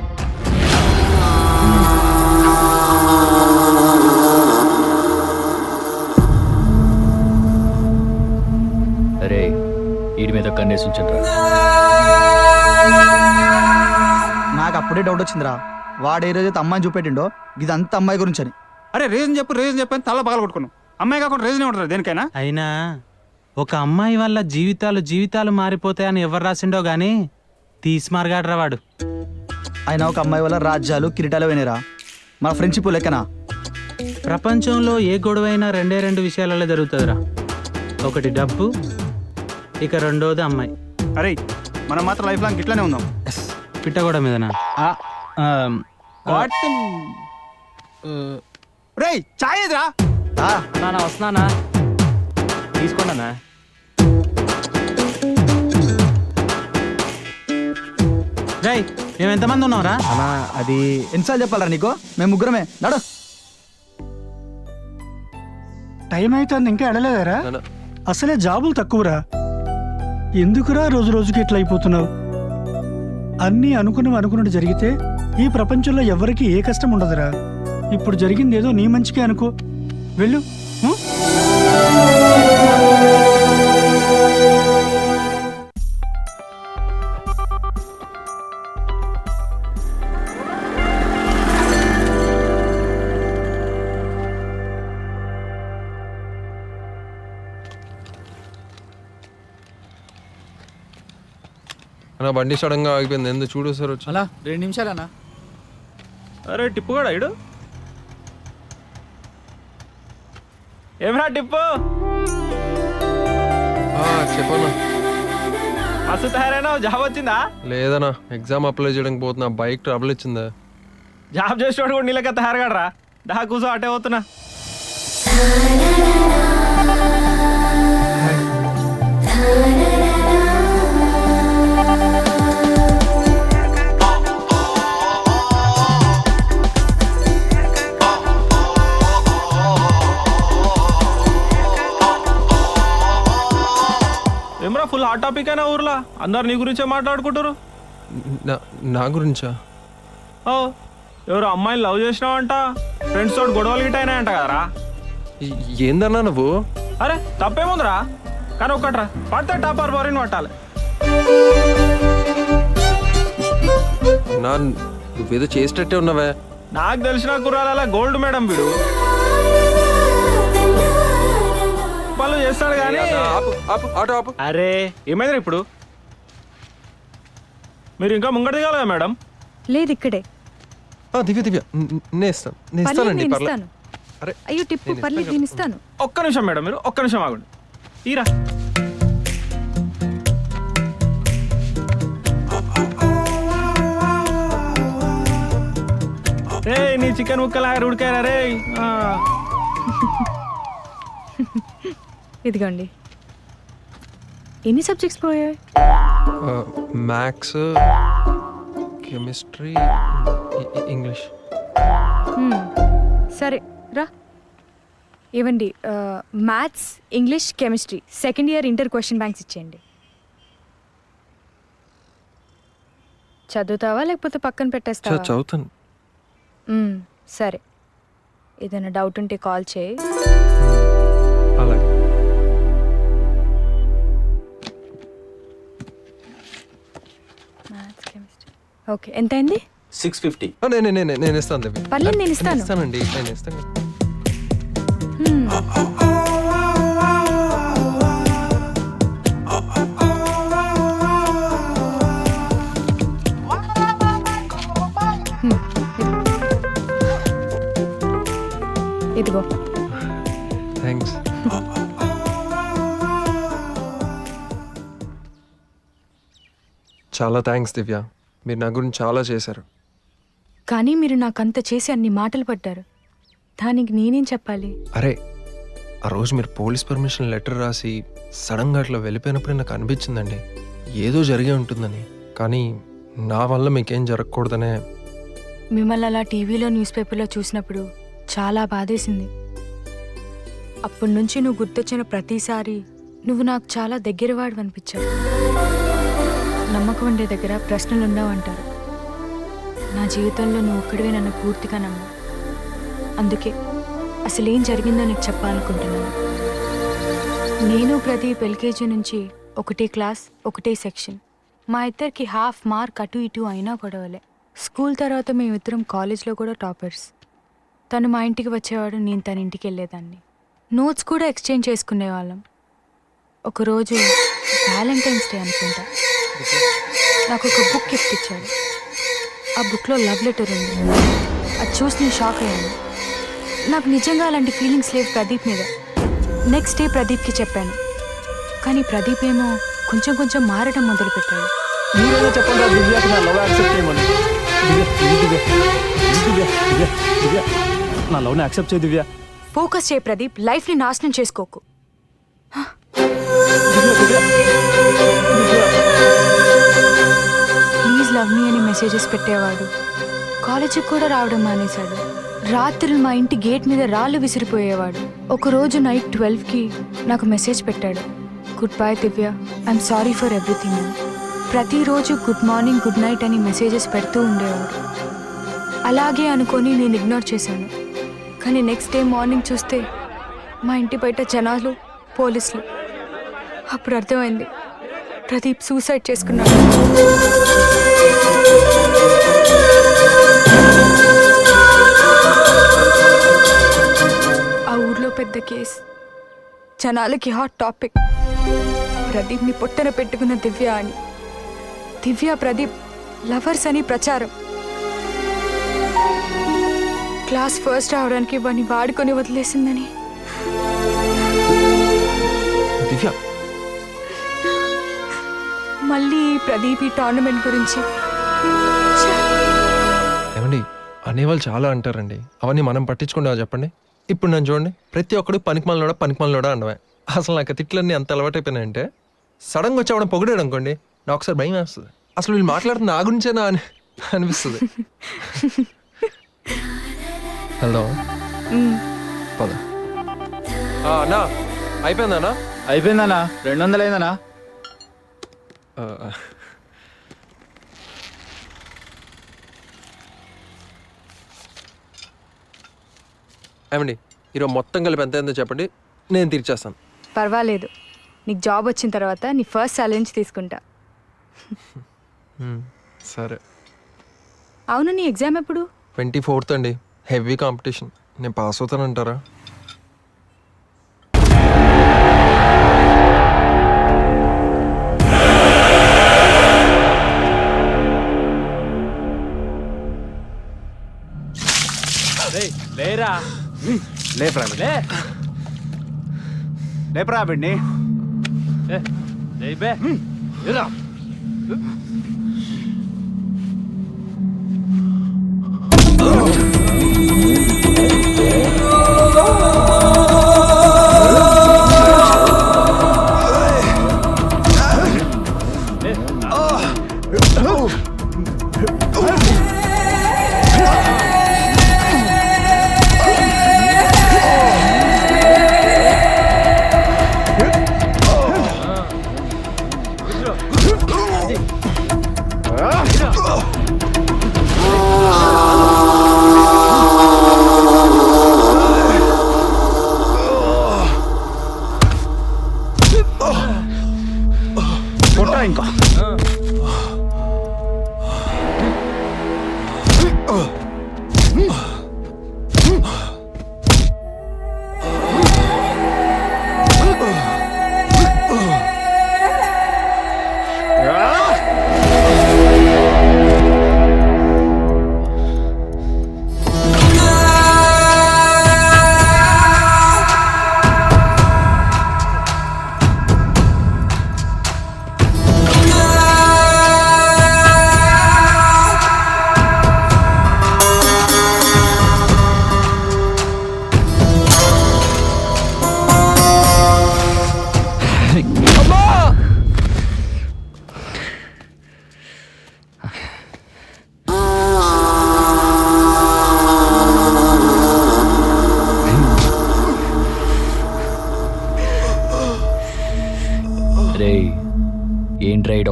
అరే వీడి మీద కన్నేసి ఉంచండి. నాకు అప్పుడే డౌట్ వచ్చిందిరా, వాడు ఏ రోజైతే అమ్మాయిని చూపెట్టిండో ఇదంతా అమ్మాయి గురించి అని. అరే రీజన్ చెప్పని తల పగల కొట్టుకున్నావు. అమ్మాయి కాకుండా రీజన్ ఉంటుంది దేనికైనా. అయినా ఒక అమ్మాయి వల్ల జీవితాలు మారిపోతాయని ఎవరు రాసిండో గానీ తీసిమారగాడ్రా వాడు. ఆయన ఒక అమ్మాయి వల్ల రాజ్యాలు కిరీటాలు పోయినరా, మన ఫ్రెండ్షిప్ లెక్కనా? ప్రపంచంలో ఏ గొడవైనా రెండు విషయాలలో జరుగుతుందిరా. ఒకటి డబ్బు, ఇక రెండోది అమ్మాయి. అరే మనం మాత్రం లైఫ్ లాంగ్ ఇట్లానే ఉందాం. పిట్టగోడ మీదనా? రే చాయ్ ఎదురా వస్తున్నానా? తీసుకోండి. రై మేము ఎంతమంది ఉన్నావురా? అన్నా అది ఎన్నిసార్లు చెప్పాలరా నీకు? మేము ముగ్గురమే. నడు. టైం అవుతుంది ఇంకా ఎడలేదారా? అసలే జాబులు తక్కువరా. ఎందుకురా రోజు రోజుకి ఇట్లా అయిపోతున్నావు? అన్నీ అనుకున్నట్టు జరిగితే ఈ ప్రపంచంలో ఎవరికి ఏ కష్టం ఉండదురా. ఇప్పుడు జరిగింది ఏదో నీ మంచికే అనుకో. వెళ్ళు. అన్నా బండి సడన్ గా ఆగిపోయింది, ఎందుకు చూడు సార్ వచ్చి. అలా 2 నిమిషాలన్నా. అరే టిప్పు కూడా ఇడు. ఏమరా టిప్పు? చెప్పన్నా. మస్తు తయారైనా జాబ్ వచ్చిందా? లేదన్నా, ఎగ్జామ్ అప్లై చేయడానికి పోతున్నా, బైక్ ట్రబుల్ ఇచ్చిందా. జాబ్ చేసేవాడు కూడా నీళ్ళక తయారుగాడరా. దా కూర్చో అటే పోతున్నా. ఏమరా ఫుల్ హాట్ టాపిక్ అయినా ఊర్లో అందరు నీ గురించే మాట్లాడుకుంటారు. నా గురించా? ఓ ఎవరు అమ్మాయిని లవ్ చేసినావంట, ఫ్రెండ్స్ తోటి గొడవలు గిట్ట అయినాయంట కదరా. ఏందన్నా నువ్వు? అరే తప్పేముందిరా, కానీ ఒక్కట్రా పడితే టాపర్ బోరిని పట్టాలి. నువ్వేదో చేసేటట్టే ఉన్నావే. నాకు తెలిసిన కుర్రాల గోల్డ్ మేడం వీడు పనులు చేస్తాడు కానీ. అరే ఏమైందిరా ఇప్పుడు? మీరు ఇంకా ముంగట దిగాలి మేడం. లేదు ఇక్కడే. దివ్య నేస్తానండి. అరే అయ్యో టిప్పు పర్లేదు నేను ఇస్తాను. ఒక్క నిమిషం మేడం, మీరు ఒక్క నిమిషం ఆగండి. తీరా రే నీ చికెన్ ముక్కలా ఉడికారా రే. ఇదిగోండి. ఎన్ని సబ్జెక్ట్స్ పోయాయి? Maths, chemistry, English. సరే రా. ఇవ్వండి maths, English, chemistry second year inter question banks ఇచ్చేయండి. చదువుతావా లేకపోతే పక్కన పెట్టేస్తావా? చదువుతాను. సరే, ఏదైనా డౌట్ ఉంటే కాల్ చేయి. అలాగే. ఓకే, ఎంత అయింది? 650. నేను ఇస్తాను దివ్య. పర్లేదు నేను ఇస్తాను. ఇస్తానండి, నేను ఇస్తాను. ఇదిగో. థ్యాంక్స్. చాలా థ్యాంక్స్ దివ్య, మీరు నా గురించి చాలా చేశారు. కానీ మీరు నాకంత చేసి అన్ని మాటలు పడ్డారు, దానికి నేనేం చెప్పాలి? అరే ఆ రోజు మీరు పోలీస్ పర్మిషన్ లెటర్ రాసి సడన్గా అట్లా వెళ్ళిపోయినప్పుడే నాకు అనిపించిందండి ఏదో జరిగే ఉంటుందని. కానీ నా వల్ల మీకేం జరగకూడదనే. మిమ్మల్ని అలా టీవీలో న్యూస్ పేపర్లో చూసినప్పుడు చాలా బాధేసింది. అప్పటి నుంచి నువ్వు గుర్తొచ్చిన ప్రతిసారి నువ్వు నాకు చాలా దగ్గరవాడు అనిపించావు. నమ్మకం ఉండే దగ్గర ప్రశ్నలు ఉండవు అంటారు. నా జీవితంలో నువ్వు ఒక్కడివే నన్ను పూర్తిగా నమ్ము. అందుకే అసలేం జరిగిందో నీకు చెప్పాలనుకుంటున్నాను. నేను ప్రదీప్ ఎల్కేజీ నుంచి ఒకటే క్లాస్, ఒకటే సెక్షన్. మా ఇద్దరికి హాఫ్ మార్క్ అటు ఇటు అయినా గొడవలే. స్కూల్ తర్వాత మేమిద్దరం కాలేజ్లో కూడా టాపర్స్. తను మా ఇంటికి వచ్చేవాడు, నేను తన ఇంటికి వెళ్ళేదాన్ని. నోట్స్ కూడా ఎక్స్చేంజ్ చేసుకునేవాళ్ళం. ఒకరోజు వ్యాలంటైన్స్ డే అనుకుంటా, నాకు ఒక బుక్ గిఫ్ట్ ఇచ్చాడు. ఆ బుక్లో లవ్ లెటర్ ఉంది. అది చూసి నేను షాక్ అయ్యాను. నాకు నిజంగా అలాంటి ఫీలింగ్స్ లేవు ప్రదీప్ మీద. నెక్స్ట్ డే ప్రదీప్కి చెప్పాను. కానీ ప్రదీప్ ఏమో కొంచెం కొంచెం మారడం మొదలుపెట్టాడు. మీరేదో చెప్పండి దివ్యాకి నా లవ్ యాక్సెప్ట్ చేయమని. దివ్య నా లవ్ని యాక్సెప్ట్ చేయి దివ్య. ఫోకస్ చేయి ప్రదీప్, లైఫ్ని నాశనం చేసుకోకు. ప్లీజ్ లవ్ మీ అని మెసేజెస్ పెట్టేవాడు. కాలేజీకి కూడా రావడం మానేశాడు. రాత్రులు మా ఇంటి గేట్ మీద రాళ్ళు విసిరిపోయేవాడు. ఒకరోజు నైట్ 12కి నాకు మెసేజ్ పెట్టాడు. Good bye Divya, I'm sorry for everything. ప్రతిరోజు గుడ్ మార్నింగ్, గుడ్ నైట్ అని మెసేజెస్ పెడుతూ ఉండేవాడు. అలాగే అనుకొని నేను ఇగ్నోర్ చేశాను. కానీ నెక్స్ట్ డే మార్నింగ్ చూస్తే మా ఇంటి బయట జనాలు, పోలీసులు. అప్పుడు అర్థమైంది, ప్రదీప్ సూసైడ్ చేసుకున్నాడు. ఆ ఊర్లో పెద్ద కేస్, జనాలకి హాట్ టాపిక్. ప్రదీప్ని పొట్టన పెట్టుకున్న దివ్య అని. దివ్య ప్రదీప్ లవర్స్ అని ప్రచారం. క్లాస్ ఫస్ట్ రావడానికి వాడిని వాడుకొని వదిలేసిందని. దివ్య మళ్ళీ ప్రదీప్ ఈ టోర్నమెంట్ గురించి. ఏమండి, అనేవాళ్ళు చాలా అంటారండి. అవన్నీ మనం పట్టించుకుంటా చెప్పండి. ఇప్పుడు నన్ను చూడండి, ప్రతి ఒక్కడు పనికిమాలనోడా అన్నవే. అసలు నాకు తిట్లన్నీ అంత అలవాటైపోయినాయంటే సడన్గా వచ్చి పొగిడాడు అనుకోండి, నాకు ఒకసారి భయం వేస్తుంది. అసలు వీళ్ళు మాట్లాడుతున్న నా గురించేనా అని అనిపిస్తుంది. హలో పద. అన్నా అయిపోయిందన్నా? అయిపోయిందన్నా, 200 అయిందన్నా. ఏమండి, ఈరోజు మొత్తం కలిపి ఎంత అయిందో చెప్పండి, నేను తీర్చేస్తాను. పర్వాలేదు, నీకు జాబ్ వచ్చిన తర్వాత నీ ఫస్ట్ సాలరీ నుంచి తీసుకుంటా. సరే. అవును, నీ ఎగ్జామ్ ఎప్పుడు? 24th అండి. Heavy competition. నేను పాస్ అవుతానంటారా? లేరా లేపరా లేపరా బిడ్ని. ఇంకా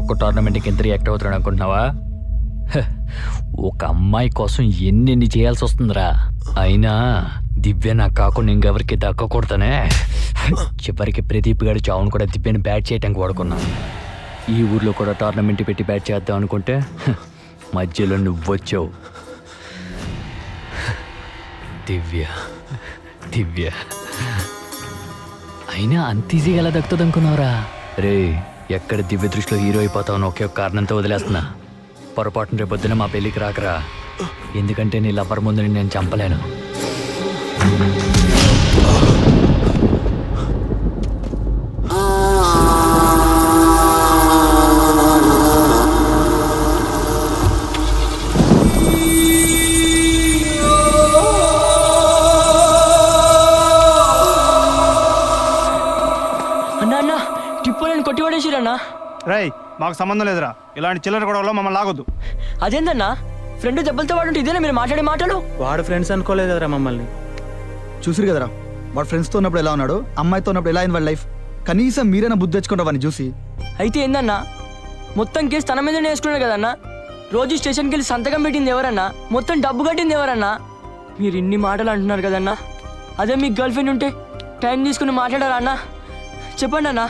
ఒక్క టోర్నమెంట్కి ఎంత రియాక్ట్ అవుతాడు అనుకుంటున్నావా? హ, ఒక అమ్మాయి కోసం ఎన్నెన్ని చేయాల్సి వస్తుందిరా. అయినా దివ్య నాకు కాకుండా ఇంకెవరికి దక్కకూడదనే చివరికి ప్రదీప్ గారి చావును కూడా దివ్యని బ్యాట్ చేయడానికి వాడుకున్నాను. ఈ ఊర్లో కూడా టోర్నమెంట్ పెట్టి బ్యాట్ చేద్దాం అనుకుంటే మధ్యలో నువ్వొచ్చావు. దివ్య దివ్య అయినా అంత ఈజీగా ఎలా దక్కుతుంది అనుకున్నావురా? రే, ఎక్కడ దివ్య దృష్టిలో హీరో అయిపోతావు ఒకే ఒక కారణంతో వదిలేస్తున్నా. పొరపాటున రేపొద్దున మా పెళ్ళికి రాకరా, ఎందుకంటే నీ లవ్వర్ ముందు నేను చంపలేను. అన్నా టిప్పు నేను కొట్టి పడేసిరన్నా. రై, మాకు సంబంధం లేదురా. ఇలాంటి చిల్లర గొడవలో మమ్మల్ని లాగొద్దు. అదేందన్నా ఫ్రెండ్ దెబ్బలతో వాడుంటే ఇదేనా మీరు మాట్లాడే మాటలు? వాడు ఫ్రెండ్స్ అనుకోలేదు కదరా మమ్మల్ని. చూసిరు కదరా వాడు ఫ్రెండ్స్తో ఉన్నప్పుడు ఎలా ఉన్నాడు, అమ్మాయితో ఉన్నప్పుడు ఎలా అయింది వాడి లైఫ్. కనీసం మీరైనా బుద్ధి తెచ్చుకుంటారు వాడిని చూసి. అయితే ఏందన్నా మొత్తం కేసు తన మీద వేసుకున్నాడు కదన్నా. రోజు స్టేషన్కి వెళ్ళి సంతకం పెట్టింది ఎవరన్నా? మొత్తం డబ్బు కట్టింది ఎవరన్నా? మీరు ఇన్ని మాటలు అంటున్నారు కదన్నా, అదే మీకు గర్ల్ ఫ్రెండ్ ఉంటే టైం తీసుకుని మాట్లాడారా అన్నా? చెప్పండి అన్నా.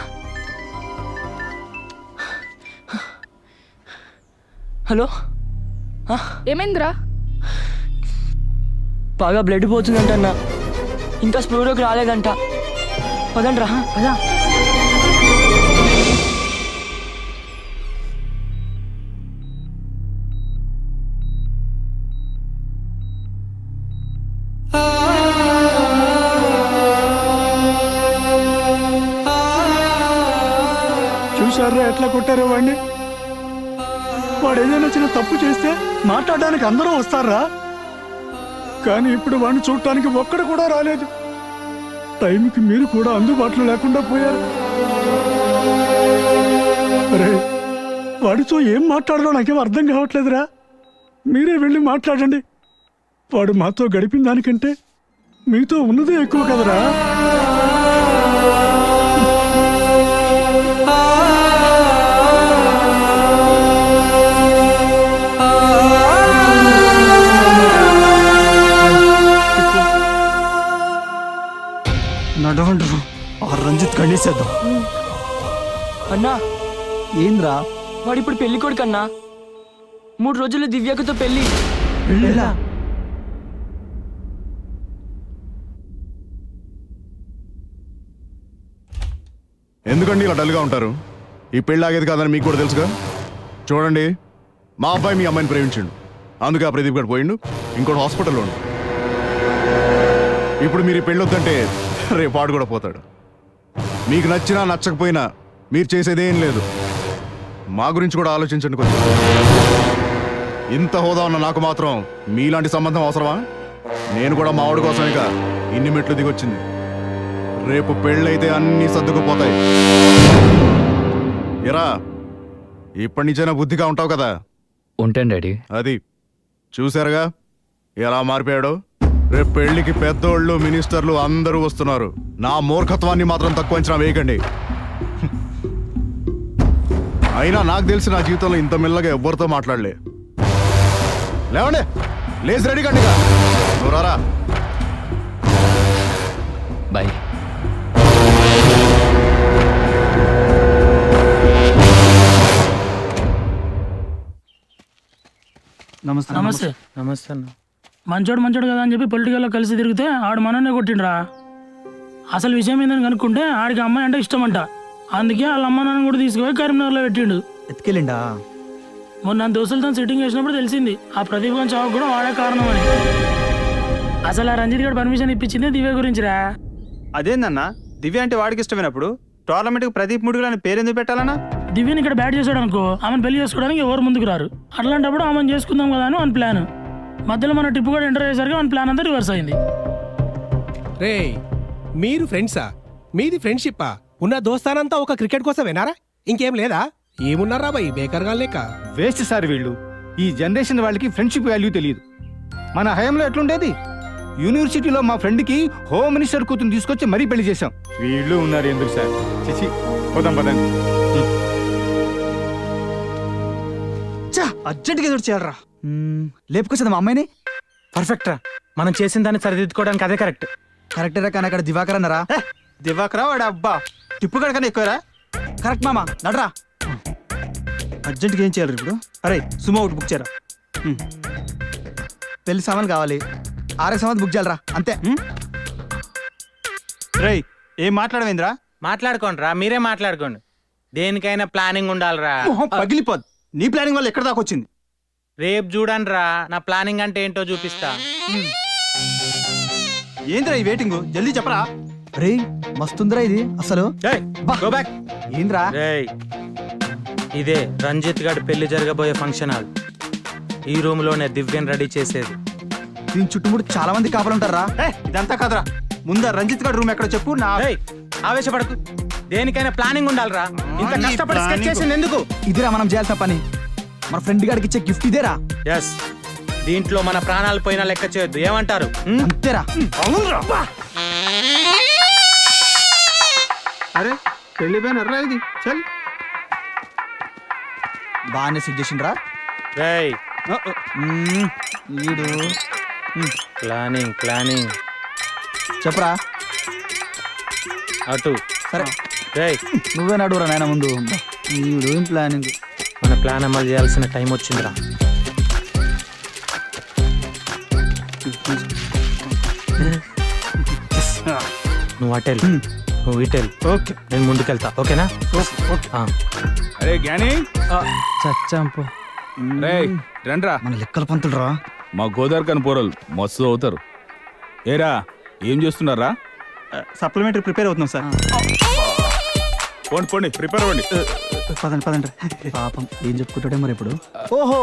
హలో, ఏమైందిరా? బాగా బ్లడ్ పోతుందంట అన్న, ఇంకా స్పృహలోకి రాలేదంట. పదండి రా, పదా. చూసారా ఎట్లా కొట్టారో వాడిని? వాడు ఏదైనా చిన్న తప్పు చేస్తే మాట్లాడడానికి అందరూ వస్తారా? కానీ ఇప్పుడు వాడిని చూడటానికి ఒక్కడు కూడా రాలేదు. టైంకి మీరు కూడా అందుబాటులో లేకుండా పోయారు. అరే, వాడితో ఏం మాట్లాడాలో నాకేం అర్థం కావట్లేదురా. మీరే వెళ్ళి మాట్లాడండి. వాడు మాతో గడిపిన దానికంటే మీతో ఉన్నదే ఎక్కువ కదరా. నడవండు, ఆ రంజిత్ కళ్ళేసేద్దాం. అన్నా ఏంద్రా? వాడు ఇప్పుడు పెళ్లి కొడుకు అన్నా. 3 రోజుల్లో దివ్యకతో పెళ్లి. ఎందుకండి ఇలా డల్గా ఉంటారు? ఈ పెళ్ళి ఆగేది కాదని మీకు కూడా తెలుసుగా. చూడండి, మా అబ్బాయి మీ అమ్మాయిని ప్రేమించిండు, అందుకే ఆ ప్రదీప్ గారు పోయిండు, ఇంకోటి హాస్పిటల్లో ఉండు. ఇప్పుడు మీరు ఈ పెళ్ళి వద్దంటే రేపు వాడు కూడా పోతాడు. మీకు నచ్చినా నచ్చకపోయినా మీరు చేసేదేం లేదు. మా గురించి కూడా ఆలోచించండి కొంచెం. ఇంత హోదా ఉన్న నాకు మాత్రం మీలాంటి సంబంధం అవసరమా? నేను కూడా మా వాడి కోసమేగా ఇన్ని మెట్లు దిగొచ్చింది. రేపు పెళ్ళైతే అన్నీ సర్దుకుపోతాయి. ఎరా, ఇప్పటి నుంచైనా బుద్ధిగా ఉంటావు కదా? ఉంటాను డాడీ. అది చూసారుగా ఎలా మారిపోయాడో. రేపు పెళ్లికి పెద్దోళ్ళు, మినిస్టర్లు అందరూ వస్తున్నారు. నా మూర్ఖత్వాన్ని మాత్రం తక్కువ అంచనా వేయకండి. అయినా నాకు తెలిసి నా జీవితంలో ఇంత మెల్లగా ఎవ్వరితో మాట్లాడలే. లేవండి, లేచి రెడీ కండి. నువ్వు రారా. బాయ్. నమస్తే. నమస్తే. నమస్తే అన్న. మంచోడు కదా అని చెప్పి పొలిటికల్లో కలిసి తిరిగితే ఆడు మననే కొట్టిండ్రా. అసలు విషయం ఏందని కనుక్కుంటే ఆడికి అమ్మాయి అంటే ఇష్టం అంట. అందుకే వాళ్ళ అమ్మ నాన్న కూడా తీసుకుపోయి కరీంనగర్లో పెట్టిండు. ఎత్తుకెళ్ళిండా? మొన్న దోస్తులతో సిట్టింగ్ చేసినప్పుడు తెలిసింది ఆ ప్రదీప్ గారి చావుకు కూడా వాడే కారణం అని. అసలు ఆ రంజిత్ గారు పర్మిషన్ ఇప్పించింది దివ్య గురించిరా. అదేందన్నా, దివ్య అంటే వాడికి ఇష్టమైనప్పుడు టోర్నమెంట్కి ప్రదీప్ ముడుగులు అని పేరెందుకు పెట్టాలన్నా? దివ్యని ఇక్కడ బ్యాట్ చేసాడు అనుకో, ఆమెను పెళ్లి చేసుకోవడానికి ఎవరు ముందుకు రారు. అట్లాంటప్పుడు ఆమెను చేసుకుందాం కదా అని వన్ ప్లాన్. మధ్యలో మన టిప్పు కూడా ఎంటర్ అయ్యేసరికి వన్ ప్లాన్ అంతా రివర్స్ అయింది. రే, మీరు ఫ్రెండ్సా? మీది ఫ్రెండ్షిప్పా? ఉన్న దోస్తానంతా ఒక క్రికెట్ కోసం వినారా? ఇంకేం లేదా? ఏమున్నారా బాయ్ బేకర్గా లేక? వేస్ట్ సార్ వీళ్ళు. ఈ జనరేషన్ వాళ్ళకి ఫ్రెండ్షిప్ వాల్యూ తెలియదు. మన హయాంలో ఎట్లుండేది? యూనివర్సిటీలో మా ఫ్రెండ్కి హోమ్ మినిస్టర్ కూతురు తీసుకొచ్చి మరీ పెళ్లి చేశాం. వీళ్ళు ఉన్నారు ఎందుకు సార్? చిచి, పోదాం పదండి. అర్జెంట్గా ఎదురు చేయాలరా. లేపుకొచ్చింది మా అమ్మాయిని. పర్ఫెక్ట్ రా, మనం చేసిన దాన్ని సరిదిద్దుకోవడానికి అదే కరెక్ట్. కరెక్టేరా, కానీ అక్కడ దివాకర్ అన్నారా? దివాకరా వాడు అబ్బా టిప్పు కన్నా ఎక్కువరా. కరెక్ట్ మామ, నడరా. అర్జెంట్గా ఏం చేయాలి ఇప్పుడు? అరే సుమో ఒకటి బుక్ చేయరా. పెళ్లి సామాన్లు కావాలి, 6 సామాన్లు బుక్ చేయాలరా, అంతే. రేయ్ ఏం మాట్లాడవేంద్రా? మాట్లాడుకోండి రా, మీరే మాట్లాడుకోండి. దేనికైనా ప్లానింగ్ ఉండాలిరా. పగిలిపోద్దు. నీ ప్లానింగ్ వల్ల ఎక్కడ దాకా వచ్చింది? రేపు చూడండి రా, నా ప్లానింగ్ అంటే ఏంటో చూపిస్తా. ఏంద్రా ఈ వెయిటింగ్? జల్దీ చెప్పరా. రే మస్తుందిరా ఇది అసలు. Go back. ఏంద్రా? ఇదే రంజిత్ గారి పెళ్లి జరగబోయే ఫంక్షన్ హాల్. ఈ రూమ్ లోనే దివ్యని రెడీ చేసేది. దీని చుట్టుముట్టు చాలా మంది కాపాలుంటారా? ఇదంతా కాదురా, ముందా రంజిత్ గారి రూమ్ ఎక్కడ చెప్పు. నా ఆవేశపడకు, దేనికైనా ప్లానింగ్ ఉండాలిరా. ఇంత కష్టపడి స్కెచ్ చేసింది ఎందుకు? ఇదిరా మనం చేయాల్సిన పని. మన ఫ్రెండ్ గారికి ఇచ్చే గిఫ్ట్ ఇదేరా. ఎస్, దీంట్లో మన ప్రాణాలు పోయినా లెక్క చేయొద్దు. ఏమంటారు? అంతేరా. అవునురా. అరే పెళ్లి పోయినరా ఇది. చల్ బాగానే సెట్ చేసిండ్రా. రేయ్ వీడు ప్లానింగ్ ప్లానింగ్ చెప్పరా. అటు సరే రేయ్ నువ్వే నడువురా నాయన ముందు. వీడు ఏం ప్లానింగ్. మన ప్లాన్ అమలు చేయాల్సిన టైం వచ్చిందిరా. నువ్వు అటెల్, నువ్వు ఇటెల్. ఓకే, నేను ముందుకెళ్తా. ఓకేనా? అరే జ్ఞాని, చచ్చాంపు. రండ్రా. మన లెక్కల పంతులు రా. మా గోదావరికని పోరలు మస్తు అవుతారు. ఏరా ఏం చేస్తున్నారా? సప్లిమెంటరీ ప్రిపేర్ అవుతున్నాం సార్. పోండి పోండి, ప్రిపేర్ అవ్వండి. పదండి పదండి. పాపం ఏం చెప్పుకుంటాడే మరి ఇప్పుడు. ఓహో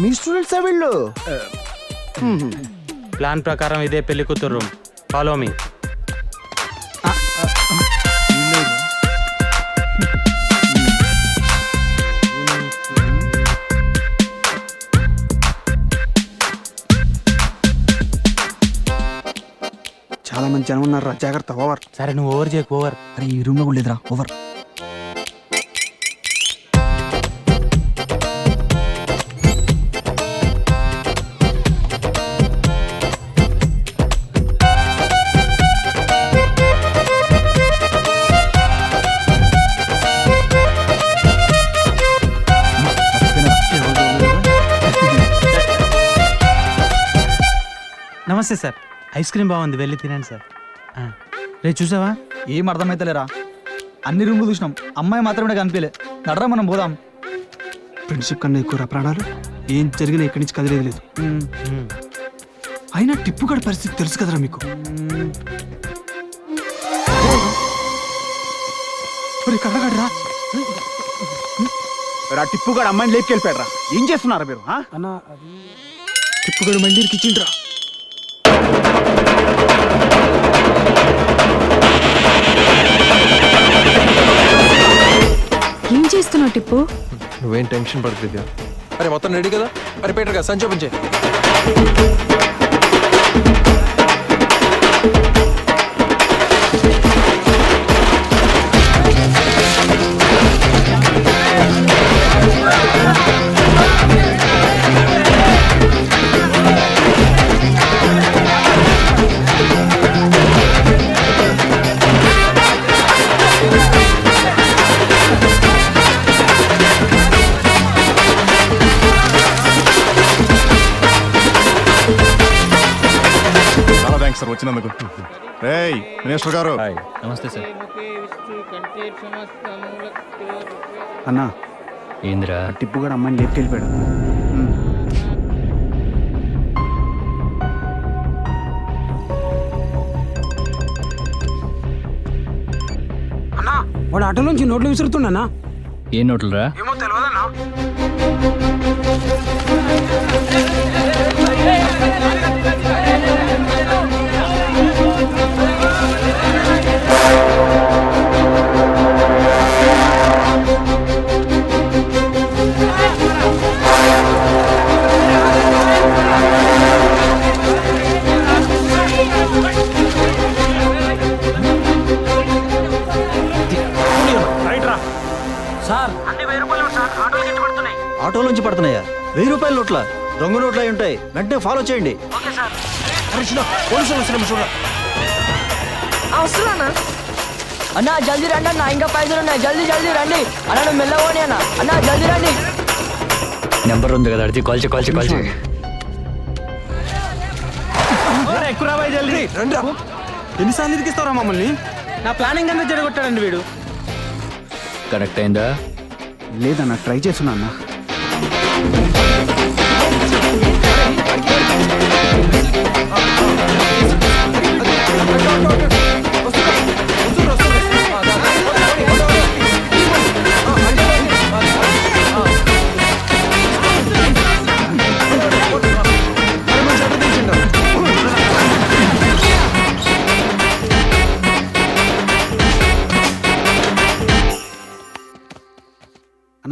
మీ స్టూడెంట్స్ వీళ్ళు. ప్లాన్ ప్రకారం ఇదే పెళ్లి కూతురు రూమ్. Follow me. చాలా మంది జనం ఉన్నారా, జాగ్రత్త. ఓవర్. సరే నువ్వు ఓవర్ చేయకు. ఓవర్. అరే ఈ రూమ్ లో కూడా లేదురా. ఓవర్. నమస్తే సార్, ఐస్ క్రీమ్ బాగుంది, వెళ్ళి తినండి సార్. రే చూసావా? ఏం అర్థమైతలేరా. అన్ని రూమ్లు చూసినాం, అమ్మాయి మాత్రమే కనిపించలే. నడరా మనం పోదాం. ఫ్రెండ్షిప్ కన్నా ఎక్కువ ప్రాణాలు. ఏం జరిగినా ఇక్కడి నుంచి కదిలేదు లేదు. అయినా టిప్పుగడ పరిస్థితి తెలుసు కదరా మీకు. కడగడరా టిప్పుగాడు అమ్మాయిని లేపుకెళ్ళిపోయాడు రా. ఏం చేస్తున్నారా మీరు? టిప్పుగడు మళ్ళీ ఇరికిచ్చిండ్రా. ఏం చేస్తున్నావు టిప్పు? నువ్వేం టెన్షన్ పడుతుంది. అరే మొత్తం రెడీ కదా? అరే పేటర్ కదా సంచి పంచే. సార్ వచ్చినందుకు. రేయ్ మినిస్టర్ గారు. నమస్తే సార్. అన్నా ఏందిరా? టిప్పుగడ అమ్మాయిని లేపుకెళ్ళిపోయాడు. అన్నా వాడు ఆటో నుంచి నోట్లు విసురుతున్నా. ఏ నోట్లు రా? ఏమో తెలియదన్నా. సార్ అన్ని 1000 రూపాయలు సార్. ఆటోలోంచి పడుతున్నాయా? 1000 రూపాయల నోట్ల, దొంగ నోట్లు అయి ఉంటాయి. వెంటనే ఫాలో చేయండి. పోలీసులు వస్తున్నాం చూడ. వస్తున్నా అన్నా, జల్దీ రండి అన్న, ఇంకా పైసలు ఉన్నాయి. జల్దీ జల్దీ రండి అన్న, నువ్వు మెల్లవోని అన్న. అన్న జల్దీ రండి. నెంబర్ ఉంది కదా, అడిగి కాల్ చేయి. ఎక్కువ రాబాయి జల్దీ. ఎన్నిసార్లు ఇరికిస్తారా మమ్మల్ని? నా ప్లానింగ్ అంతా జరగొట్టాడండి వీడు. కనెక్ట్ అయిందా? లేదన్నా, ట్రై చేస్తున్నా అన్న.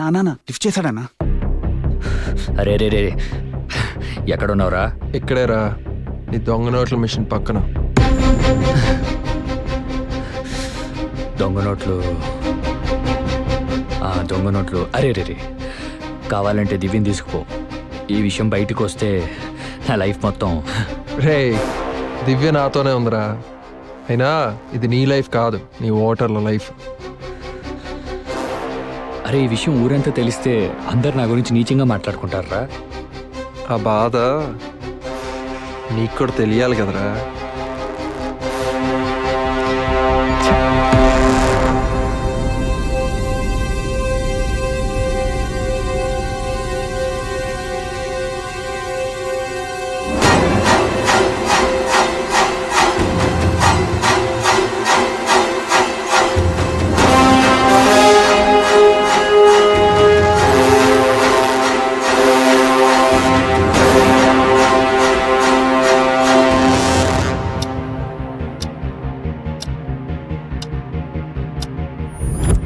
అన్నా లిఫ్ట్ చేశాడన్నా. అరే రే రే ఎక్కడున్నావురా? ఇక్కడేరా, నీ దొంగ నోట్ల మిషన్ పక్కన. దొంగ నోట్లు అరే రే కావాలంటే దివ్యని తీసుకుపో. ఈ విషయం బయటకు వస్తే నా లైఫ్ మొత్తం. రే, దివ్య నాతోనే ఉందిరా. అయినా ఇది నీ లైఫ్ కాదు, నీ ఓటర్ల లైఫ్. అరే, ఈ విషయం ఊరంతా తెలిస్తే అందరు నా గురించి నీచంగా మాట్లాడుకుంటారా? ఆ బాధ నీకు కూడా తెలియాలి కదరా.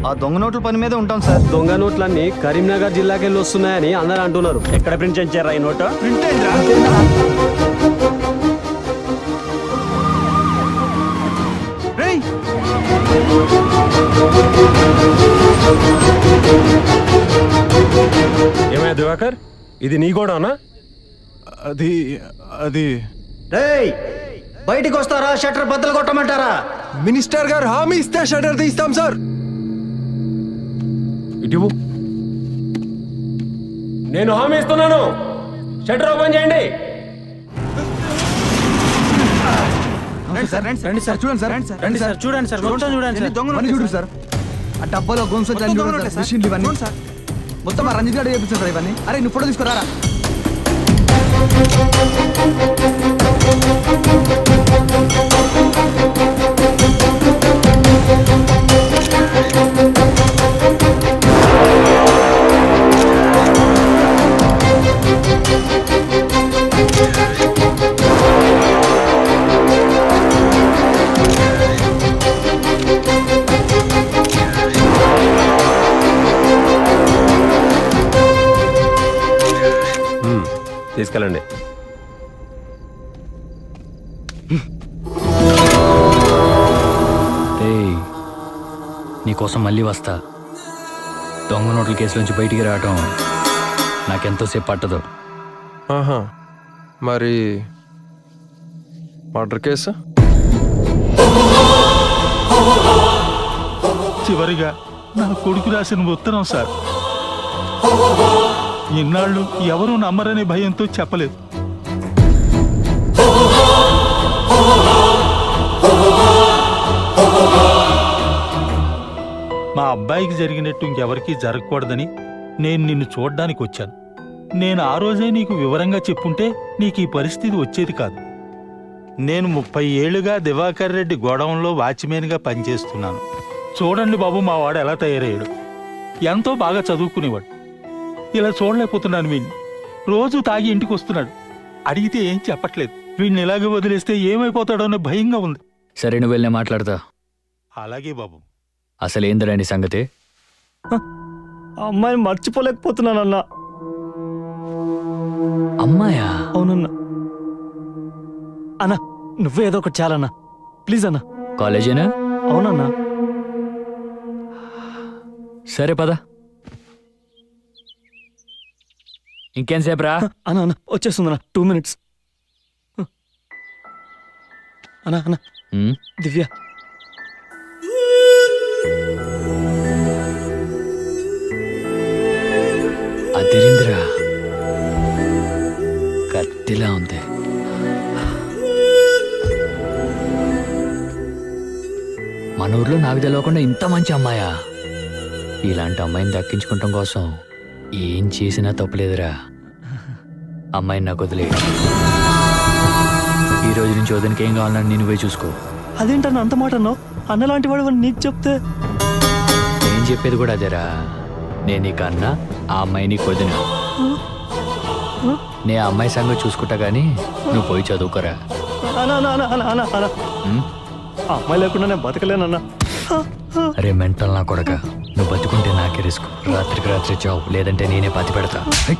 ఆ దొంగ నోట్ల పని మీదే ఉంటాం సార్. దొంగ నోట్లన్నీ కరీంనగర్ జిల్లాకి వెళ్ళి వస్తున్నాయని అందరూ అంటున్నారు. ఎక్కడ ప్రింట్ చేయించారా ఈ నోటు? ప్రింట్ అయిందిరా. రేయ్, ఏమయ్యా దివాకర్, ఇది నీ గోడౌనా? అది రేయ్, బయటికి వస్తారా? షట్టర్ బద్దలు కొట్టమంటారా? మినిస్టర్ గారు హామీ ఇస్తే షట్టర్ తీస్తాం సార్. ఇటు నేను హామీ ఇస్తున్నాను, షట్టర్ ఓపెన్ చేయండి. రండి సార్, చూడండి సార్, రండి సార్, చూడండి సార్, మొత్తం చూడండి సార్. ఇవన్నీ చూడు సార్. ఆ డబ్బాలో గొంతు చూడండి సార్. మిషన్లు ఇవన్నీ మొత్తం ఆ రంజిత్ గారు చేపించారు సార్ ఇవన్నీ. అరే, నువ్వు ఫోటో తీసుకురారా. తీసుకెళ్ళండి. నీకోసం మళ్ళీ వస్తా. దొంగ నోట్ల కేసులోంచి బయటికి రావటం నాకెంతోసేపు పట్టదు. ఆహా, మరి మర్డర్ కేసు? చివరిగా నా కొడుకు రాసిన ఉత్తరం సార్. ఇన్నాళ్ళు ఎవరూ నమ్మరనే భయంతో చెప్పలేదు. మా అబ్బాయికి జరిగినట్టు ఇంకెవరికీ జరగకూడదని నేను నిన్ను చూడ్డానికి వచ్చాను. నేను ఆ రోజే నీకు వివరంగా చెప్పుంటే నీకు ఈ పరిస్థితి వచ్చేది కాదు. నేను 30 ఏళ్లుగా దివాకర్ రెడ్డి గోడౌన్లో వాచ్మెన్గా పనిచేస్తున్నాను. చూడండి బాబు, మా వాడు ఎలా తయారయ్యాడు. ఎంతో బాగా చదువుకునేవాడు. ఇలా చూడలేకపోతున్నాను వీడిని. రోజు తాగి ఇంటికి వస్తున్నాడు. అడిగితే ఏం చెప్పట్లేదు. వీడిని ఇలాగే వదిలేస్తే ఏమైపోతాడో అనే భయంగా ఉంది. సరే, నువ్వు వెళ్ళే మాట్లాడతా. అలాగే బాబు. అసలేందిరా నీ సంగతి? అమ్మాయిని మర్చిపోలేకపోతున్నానన్నా. అమ్మాయా? అవునన్నా. అన్నా, నువ్వే ఏదో ఒకటి చాలన్నా, ప్లీజ్ అన్నా. కాలేజేనా? అవునన్నా. సరే పద. ఇంకేం సేపు రా? అన్న అన్న వచ్చేస్తుందన్న 2 minutes. అన్న అన్న ఉమ్, దివ్య అదిరింద్రా, కత్తిలా ఉంది. మన ఊర్లో నాకు తెలియకుండా ఇంత మంచి అమ్మాయా? ఇలాంటి అమ్మాయిని దక్కించుకోవటం కోసం ఏం చేసినా తప్పులేదురా. అమ్మాయిని నాకు వదిలే. ఈ రోజు నుంచి వదినకి ఏం కావాలని నేను పోయి చూసుకో. అదేంటన్న అంత మాట అన్నావు? అన్నలాంటి వాడు నీకు చెప్తే. నేను చెప్పేది కూడా అదేరా. నేను నీకు అన్న, ఆ అమ్మాయి నీకు వదిన. నే ఆ అమ్మాయి సంగతి చూసుకుంటా గానీ నువ్వు పోయి చదువుకోరా. అన్న అన్న అన్న అన్న అన్న అన్న ఉమ్? ఆ అమ్మాయి లేకుండా నేను బతకలేనన్నా. అరే మెంటల్ నా కొడక, నువ్వు బతుకుంటే నాకే రిస్క్. రాత్రికి రాత్రి చావు, లేదంటే నేనే పాతి పెడతా. హై!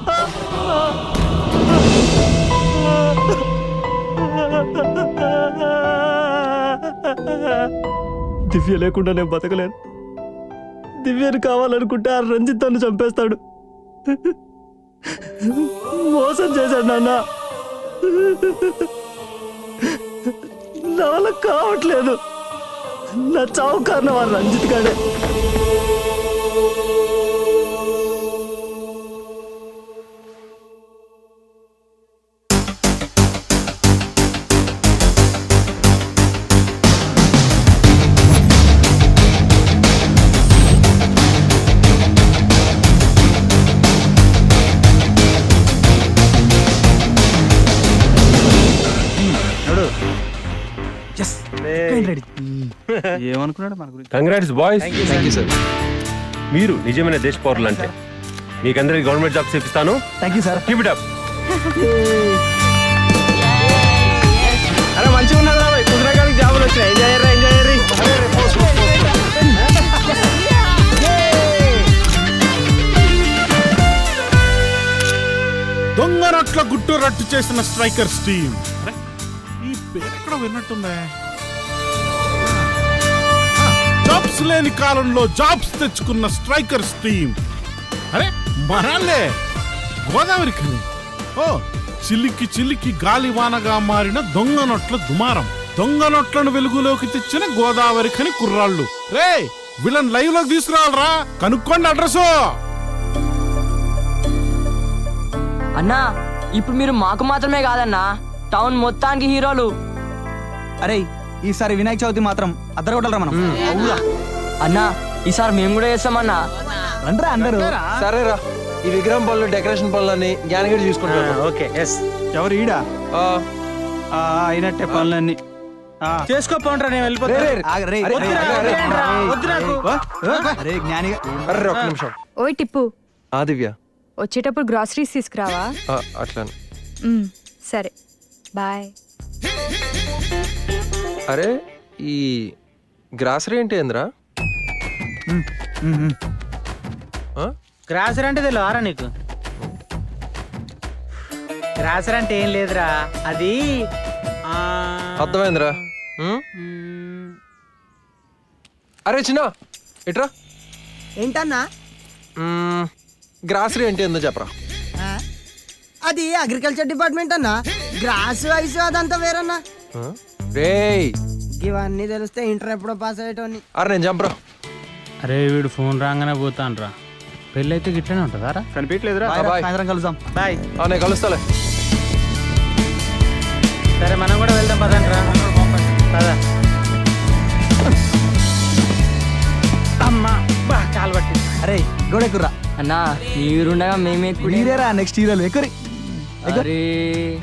దివ్య లేకుండా నేను బతకలేను. దివ్యను కావాలనుకుంటే ఆ రంజిత్ తను చంపేస్తాడు. మోసం చేశాడు నాన్న. నా వల్ల కావట్లేదు. నా చావు కారణం ఆ రంజిత్ గాడే. ఏమనుకున్నాడు మన గురించి? Congrats boys. Thank you sir. మీరు నిజమైన దేశ పౌరులు అంటే మీకందరికి గవర్నమెంట్ జాబ్స్ ఇప్పిస్తాను. Thank you sir. Keep it up. అరే మంచిగా ఉన్నదా కుదిరగానికి జాబులు వచ్చినాయి. Enjoy enjoy. దొంగ నోట్ల గుట్టు రట్టు చేసిన స్ట్రైకర్స్ టీం. ఈ పేరు ఎక్కడ విన్నట్టుందే. జాబ్స్ లేని కాలంలో జాబ్స్ తెచ్చుకున్న స్ట్రైకర్స్ టీం. అరే మరాలే గోదావరి ఖని. ఓ చిల్లికి చిల్లికి గాలివానగా మారిన దొంగ నోట్ల దుమారం. దొంగ నోట్లను వెలుగులోకి తెచ్చిన గోదావరి ఖని కుర్రాళ్ళు. రే వీళ్ళని లైవ్ లోకి తీసుకురావాలరా. కనుక్కోండి అడ్రస్. అన్నా ఇప్పుడు మీరు మాకు మాత్రమే కాదన్నా, టౌన్ మొత్తానికి హీరోలు. అరే ఈసారి వినాయక చవితి మాత్రం అద్దరు కొట్టాలరా మనం. అన్నా ఈసారి మేము కూడా చేస్తామన్నా. రండ్రా అందరూ. సరేరా, ఈ విగ్రహం పనులు డెకరేషన్ పనులని జ్ఞానగిరి చూసుకుంటాను. Okay yes. ఎవరు ఈడా? అయినట్టే పనులన్నీ చేసుకోపోండ్రా, నేను వెళ్ళిపోతా. అరే జ్ఞానిగా అరే ఒక్క నిమిషం. ఓయ్ టిప్పు, ఆ దివ్య వచ్చేటప్పుడు గ్రాసరీస్ తీసుకురావా? అట్లానే. సరే బాయ్. అరే ఈ గ్రాసరీ ఏంటి ఏంద్రా? గ్రాసర్ అంటే తెలియరా నీకు? గ్రాసర్ అంటే ఏం లేదురా, అది అర్థమైందిరా. అరే చిన్న ఎట్రా. ఏంటన్నా? గ్రాసరీ అంటే ఏందో చెప్పరా. అది అగ్రికల్చర్ డిపార్ట్మెంట్ అన్నా. గ్రాస్ ఐస్ అదంతా వేరన్నా. రేయ్ ఇవన్నీ తెలిస్తే ఇంటర్ ఎప్పుడో పాస్ అయ్యేటోని. అరే నేను చంపరా. అరే వీడు ఫోన్ రాగానే పోతాను రా. పెళ్ళి అయితే గిట్లనే ఉంటుందా రా? కనిపించలేదురా. సాయంత్రం కలుద్దాం. బాయ్. నేను కలుస్తాలే. సరే మనం కూడా వెళ్దాం పదండి రా. పదా. అమ్మా బా కాలు పట్టింది. అరే గోడెక్కుర్రా. అన్నా మీరుండగా మేమే మీరేరా నెక్స్ట్ హీరోలు. ఎక్కురి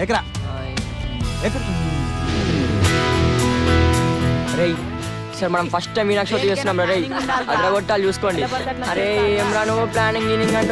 ఎక్కరా. అరే సార్ మనం ఫస్ట్ టైం మీనాక్షి చేస్తున్నాం రే. అడ్రగొట్టాలు చూసుకోండి. అరే ఏం రా నువ్వు ప్లానింగ్ గీనింగ్ అంటే